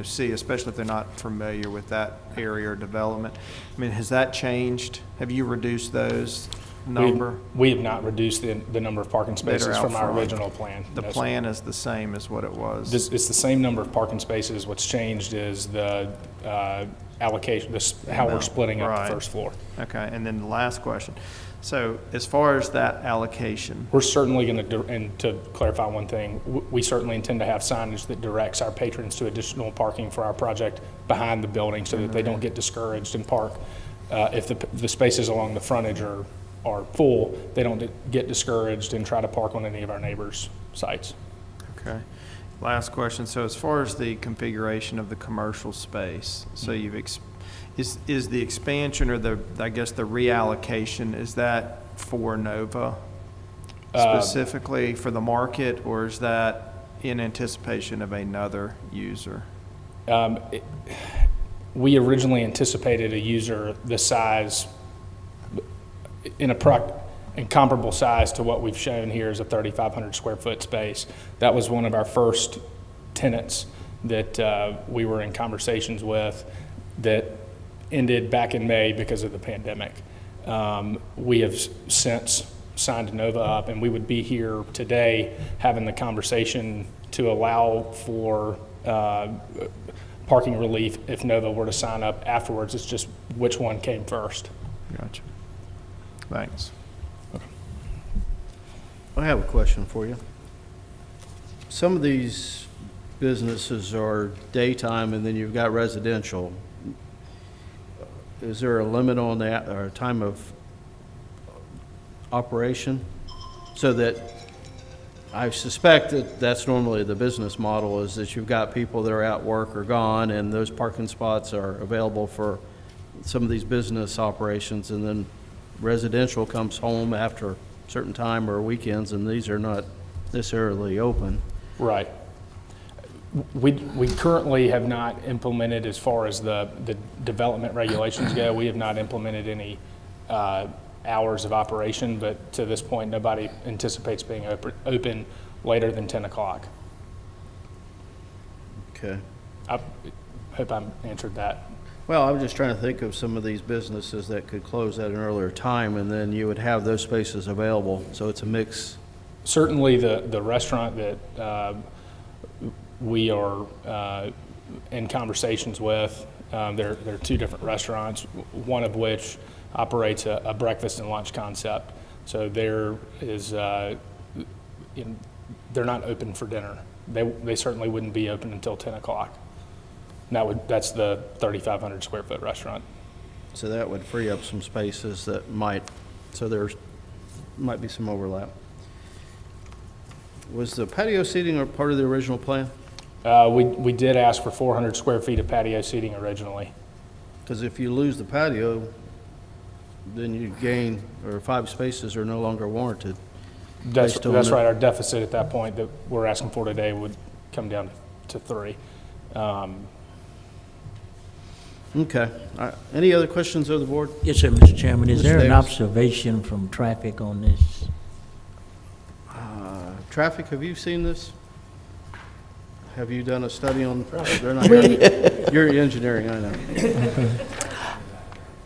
see, especially if they're not familiar with that area or development. I mean, has that changed? Have you reduced those number? We have not reduced the number of parking spaces from our original plan. The plan is the same as what it was? It's the same number of parking spaces. What's changed is the allocation, how we're splitting up the first floor. Okay, and then the last question. So as far as that allocation, we're certainly going to, and to clarify one thing, we certainly intend to have signage that directs our patrons to additional parking for our project behind the building so that they don't get discouraged and park. If the spaces along the frontage are full, they don't get discouraged and try to park on any of our neighbors' sites. Okay. Last question. So as far as the configuration of the commercial space, so you've is the expansion or the reallocation, is that for Nova specifically for the market, or is that in anticipation of another user? We originally anticipated a user the size, in comparable size to what we've shown here is a 3,500 square foot space. That was one of our first tenants that we were in conversations with that ended back in May because of the pandemic. We have since signed Nova up, and we would be here today having the conversation to allow for parking relief if Nova were to sign up afterwards. It's just which one came first. Gotcha. Thanks. I have a question for you. Some of these businesses are daytime, and then you've got residential. Is there a limit on that, or a time of operation? So that, I suspect that that's normally the business model, is that you've got people that are at work or gone, and those parking spots are available for some of these business operations, and then residential comes home after a certain time or weekends, and these are not necessarily open. Right. We currently have not implemented, as far as the development regulations go, we have not implemented any hours of operation, but to this point, nobody anticipates being open later than 10 o'clock. Okay. I hope I answered that. Well, I'm just trying to think of some of these businesses that could close at an earlier time, and then you would have those spaces available. So it's a mix Certainly, the restaurant that we are in conversations with, there are two different restaurants, one of which operates a breakfast and lunch concept. So there is, they're not open for dinner. They certainly wouldn't be open until 10 o'clock. That's the 3,500 square foot restaurant. So that would free up some spaces that so there's might be some overlap. Was the patio seating a part of the original plan? We did ask for 400 square feet of patio seating originally. Because if you lose the patio, then you gain, or 5 spaces are no longer warranted. That's right. Our deficit at that point that we're asking for today would come down to 3. Okay. Any other questions of the board? Yes, sir, Mr. Chairman. Is Mr. there an Davis? observation from traffic on this? Traffic, have you seen this? Have you done a study on? They're not here. You're engineering, I know.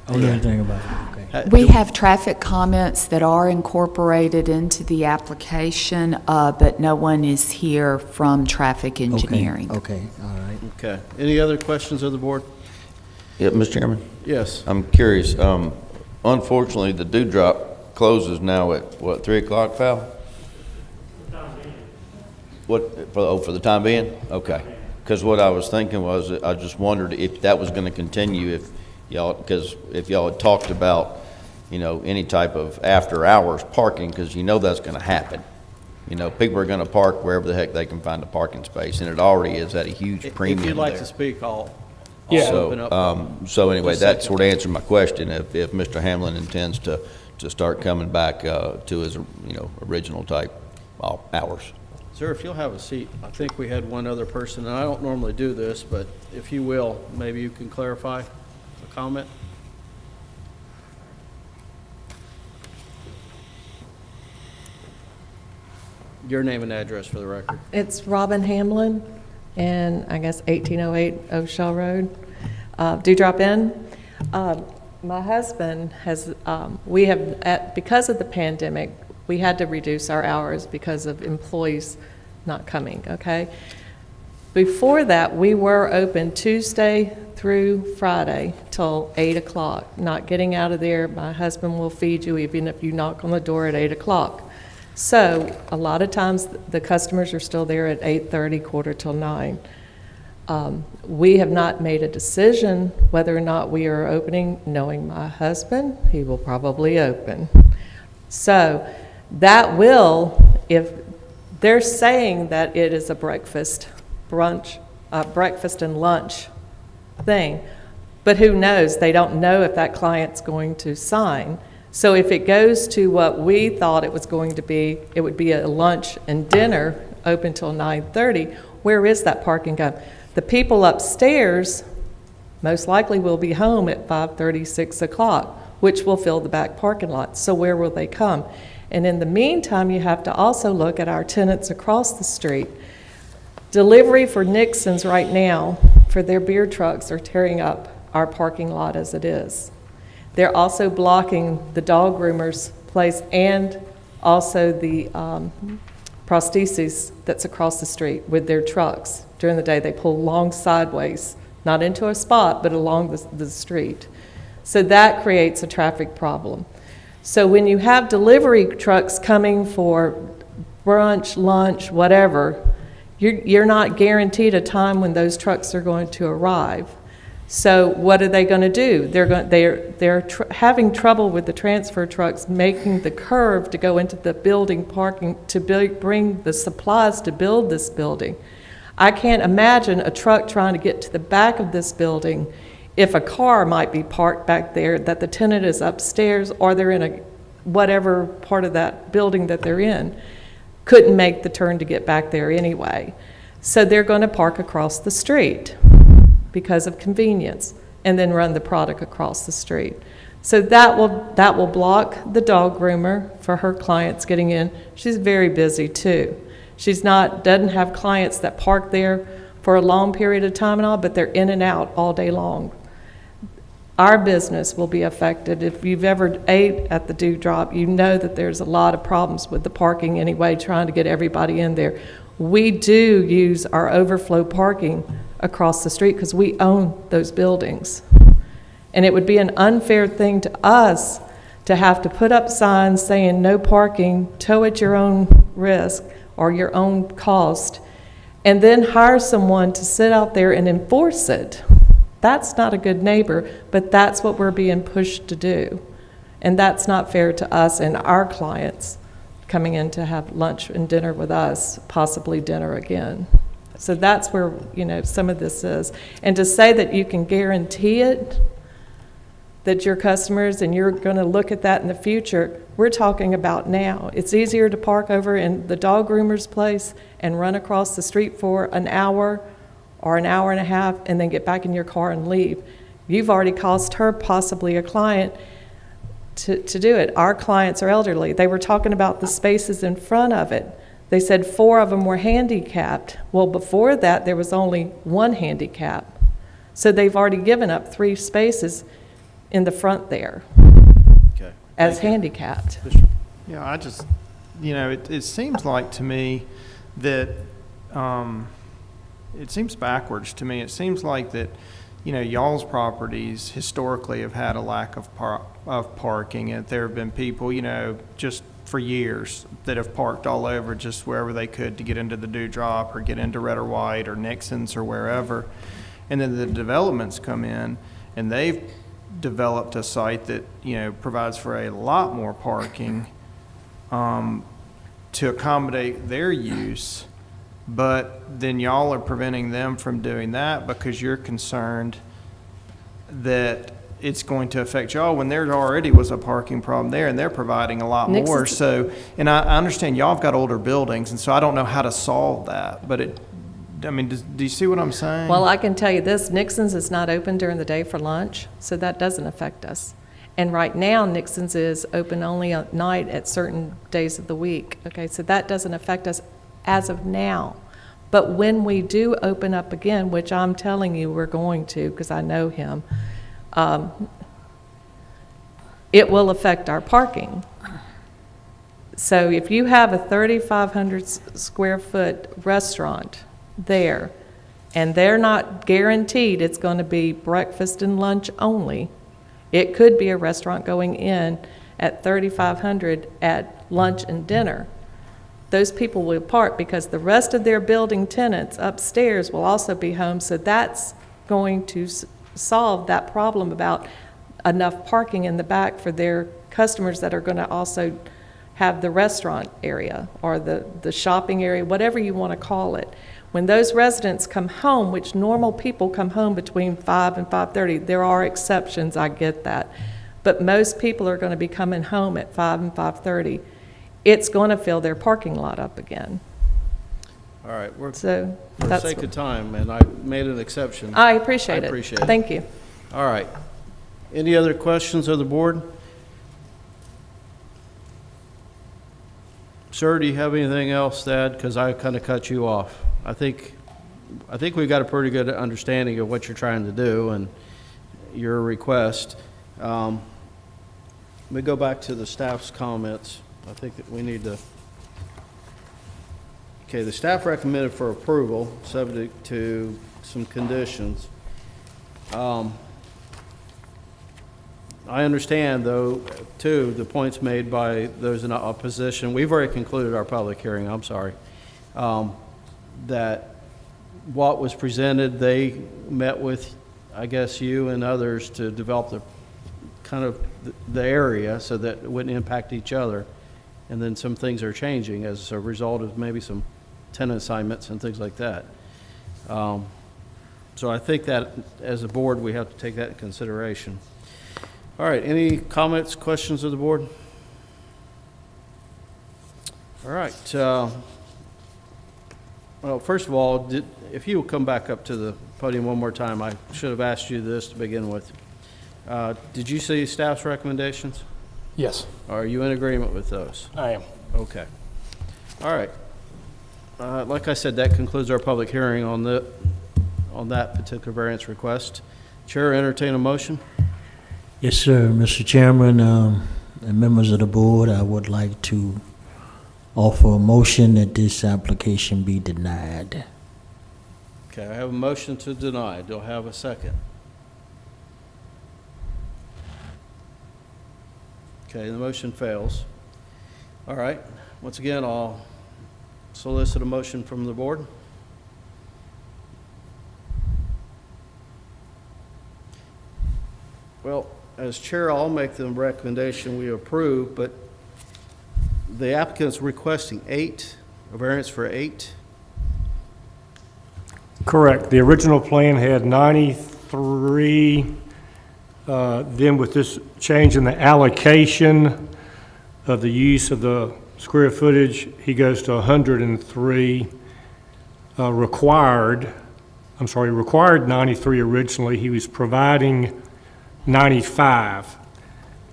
I don't know anything about it. Okay. We have traffic comments that are incorporated into the application, but no one is here from traffic engineering. Okay, all right. Okay. Any other questions of the board? Yeah, Mr. Chairman? Yes. I'm curious. Unfortunately, the dewdrop closes now at, what, 3 o'clock, Val? What, for the time being? Okay. Because what I was thinking was, I just wondered if that was going to continue, if y'all had talked about, any type of after-hours parking, because that's going to happen. People are going to park wherever the heck they can find a parking space, and it already is at a huge premium If you'd like there. to speak, I'll Yeah. open up. So anyway, Just a that second. sort of answered my question, if Mr. Hamlin intends to start coming back to his, original type hours. Sir, if you'll have a seat, I think we had one other person, and I don't normally do this, but if you will, maybe you can clarify a comment? Your name and address for the record. It's Robin Hamlin, and I guess 1808 O'Shell Road. Do drop in. My husband has, because of the pandemic, we had to reduce our hours because of employees not coming, okay? Before that, we were open Tuesday through Friday till 8 o'clock. Not getting out of there, my husband will feed you even if you knock on the door at 8 o'clock. So a lot of times the customers are still there at 8:30, 8:45. We have not made a decision whether or not we are opening. Knowing my husband, he will probably open. So that will, if they're saying that it is a breakfast and lunch thing, but who knows? They don't know if that client's going to sign. So if it goes to what we thought it was going to be, it would be a lunch and dinner open till 9:30. Where is that parking going? The people upstairs most likely will be home at 5:30, 6 o'clock, which will fill the back parking lot. So where will they come? And in the meantime, you have to also look at our tenants across the street. Delivery for Nixon's right now, for their beer trucks, are tearing up our parking lot as it is. They're also blocking the dog groomer's place and also the prosthesis that's across the street with their trucks. During the day, they pull long sideways, not into a spot, but along the street. So that creates a traffic problem. So when you have delivery trucks coming for brunch, lunch, whatever, you're not guaranteed a time when those trucks are going to arrive. So what are they going to do? They're having trouble with the transfer trucks making the curve to go into the building parking to bring the supplies to build this building. I can't imagine a truck trying to get to the back of this building if a car might be parked back there, that the tenant is upstairs or they're in a whatever part of that building that they're in, couldn't make the turn to get back there anyway. So they're going to park across the street because of convenience, and then run the product across the street. So that will block the dog groomer for her clients getting in. She's very busy too. Doesn't have clients that park there for a long period of time and all, but they're in and out all day long. our business will be affected. If you've ever ate at the Dewdrop, you know that there's a lot of problems with the parking anyway, trying to get everybody in there. We do use our overflow parking across the street because we own those buildings. And it would be an unfair thing to us to have to put up signs saying no parking, tow at your own risk or your own cost, and then hire someone to sit out there and enforce it. That's not a good neighbor, but that's what we're being pushed to do. And that's not fair to us and our clients coming in to have lunch and dinner with us, possibly dinner again. So that's where, some of this is. And to say that you can guarantee it, that your customers, and you're going to look at that in the future, we're talking about now. It's easier to park over in the dog groomer's place and run across the street for an hour or an hour and a half and then get back in your car and leave. You've already cost her possibly a client to do it. Our clients are elderly. They were talking about the spaces in front of it. They said 4 of them were handicapped. Well, before that, there was only 1 handicap. So they've already given up 3 spaces in the front there as handicapped. Yeah, I just, it seems like to me that, it seems backwards to me. It seems like that, y'all's properties historically have had a lack of parking, and there have been people, just for years that have parked all over just wherever they could to get into the Dewdrop or get into Red or White or Nixon's or wherever. And then the developments come in, and they've developed a site that, provides for a lot more parking to accommodate their use. But then y'all are preventing them from doing that because you're concerned that it's going to affect y'all when there already was a parking problem there and they're providing a lot more. So, and I understand y'all have got older buildings, and so I don't know how to solve that. But do you see what I'm saying? Well, I can tell you this, Nixon's is not open during the day for lunch, so that doesn't affect us. And right now, Nixon's is open only at night at certain days of the week. Okay, so that doesn't affect us as of now. But when we do open up again, which I'm telling you we're going to because I know him, it will affect our parking. So if you have a 3,500 square foot restaurant there, and they're not guaranteed it's going to be breakfast and lunch only, it could be a restaurant going in at 3,500 at lunch and dinner. Those people will park because the rest of their building tenants upstairs will also be home, so that's going to solve that problem about enough parking in the back for their customers that are going to also have the restaurant area or the shopping area, whatever you want to call it. When those residents come home, which normal people come home between 5 and 5:30, there are exceptions, I get that, but most people are going to be coming home at 5 and 5:30. It's going to fill their parking lot up again. All right, for So the that's sake of time, and I made an exception. I appreciate it. I appreciate it. Thank you. All right. Any other questions of the board? Sir, do you have anything else to add? Because I kind of cut you off. I think we've got a pretty good understanding of what you're trying to do and your request. Let me go back to the staff's comments. I think that we need to. Okay, the staff recommended for approval, subject to some conditions. I understand, though, too, the points made by those in opposition. We've already concluded our public hearing, I'm sorry, that what was presented, they met with, I guess, you and others to develop the kind of the area so that it wouldn't impact each other. And then some things are changing as a result of maybe some tenant assignments and things like that. So I think that as a board, we have to take that in consideration. All right, any comments, questions of the board? All right. Well, first of all, if you will come back up to the podium one more time, I should have asked you this to begin with. Did you see staff's recommendations? Yes. Are you in agreement with those? I am. Okay. All right. Like I said, that concludes our public hearing on that particular variance request. Chair, entertain a motion. Yes, sir. Mr. Chairman, and members of the board, I would like to offer a motion that this application be denied. Okay, I have a motion to deny. Do I have a second? Okay, the motion fails. All right, once again, I'll solicit a motion from the board. Well, as chair, I'll make the recommendation we approve, but the applicant's requesting a variance for 8. Correct. The original plan had 93, then with this change in the allocation of the use of the square footage, he goes to 103, required 93 originally. He was providing 95.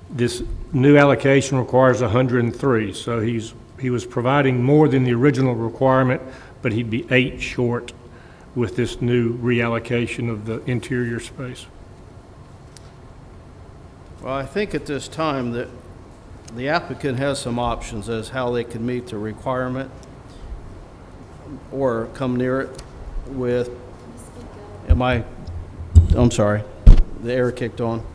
This new allocation requires 103, so he was providing more than the original requirement, but he'd be 8 short with this new reallocation of the interior space. Well, I think at this time that the applicant has some options as how they can meet the requirement or come near it with, I'm sorry, the air kicked on.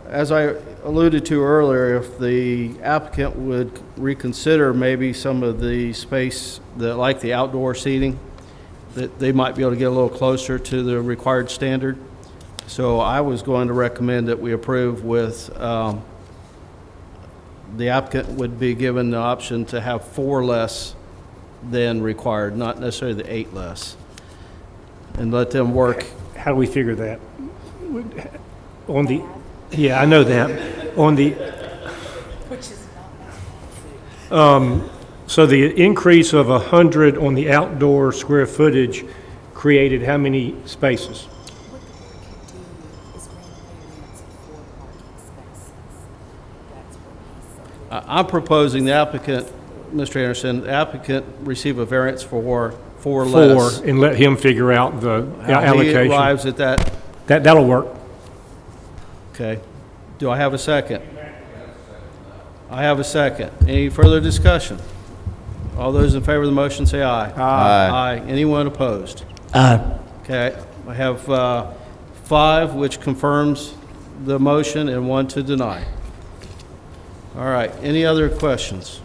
As I alluded to earlier, if the applicant would reconsider maybe some of the space, like the outdoor seating, that they might be able to get a little closer to the required standard. So I was going to recommend that we approve with, the applicant would be given the option to have 4 less than required, not necessarily the 8 less. And let them work. How do we figure that? On the, yeah, I know that. On the, so the increase of 100 on the outdoor square footage created how many spaces? I'm proposing the applicant, Mr. Anderson, the applicant receive a variance for 4 less. 4, and let him figure out the How allocation. he arrives at that. That'll work. Okay. Do I have a second? I have a second. Any further discussion? All those in favor of the motion say aye. Aye. Aye. Anyone opposed? Aye. Okay. I have 5, which confirms the motion, and 1 to deny. All right. Any other questions?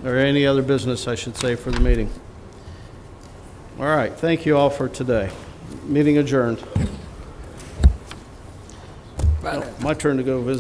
Or any other business, I should say, for the meeting? All right. Thank you all for today. Meeting adjourned. My turn to go visit.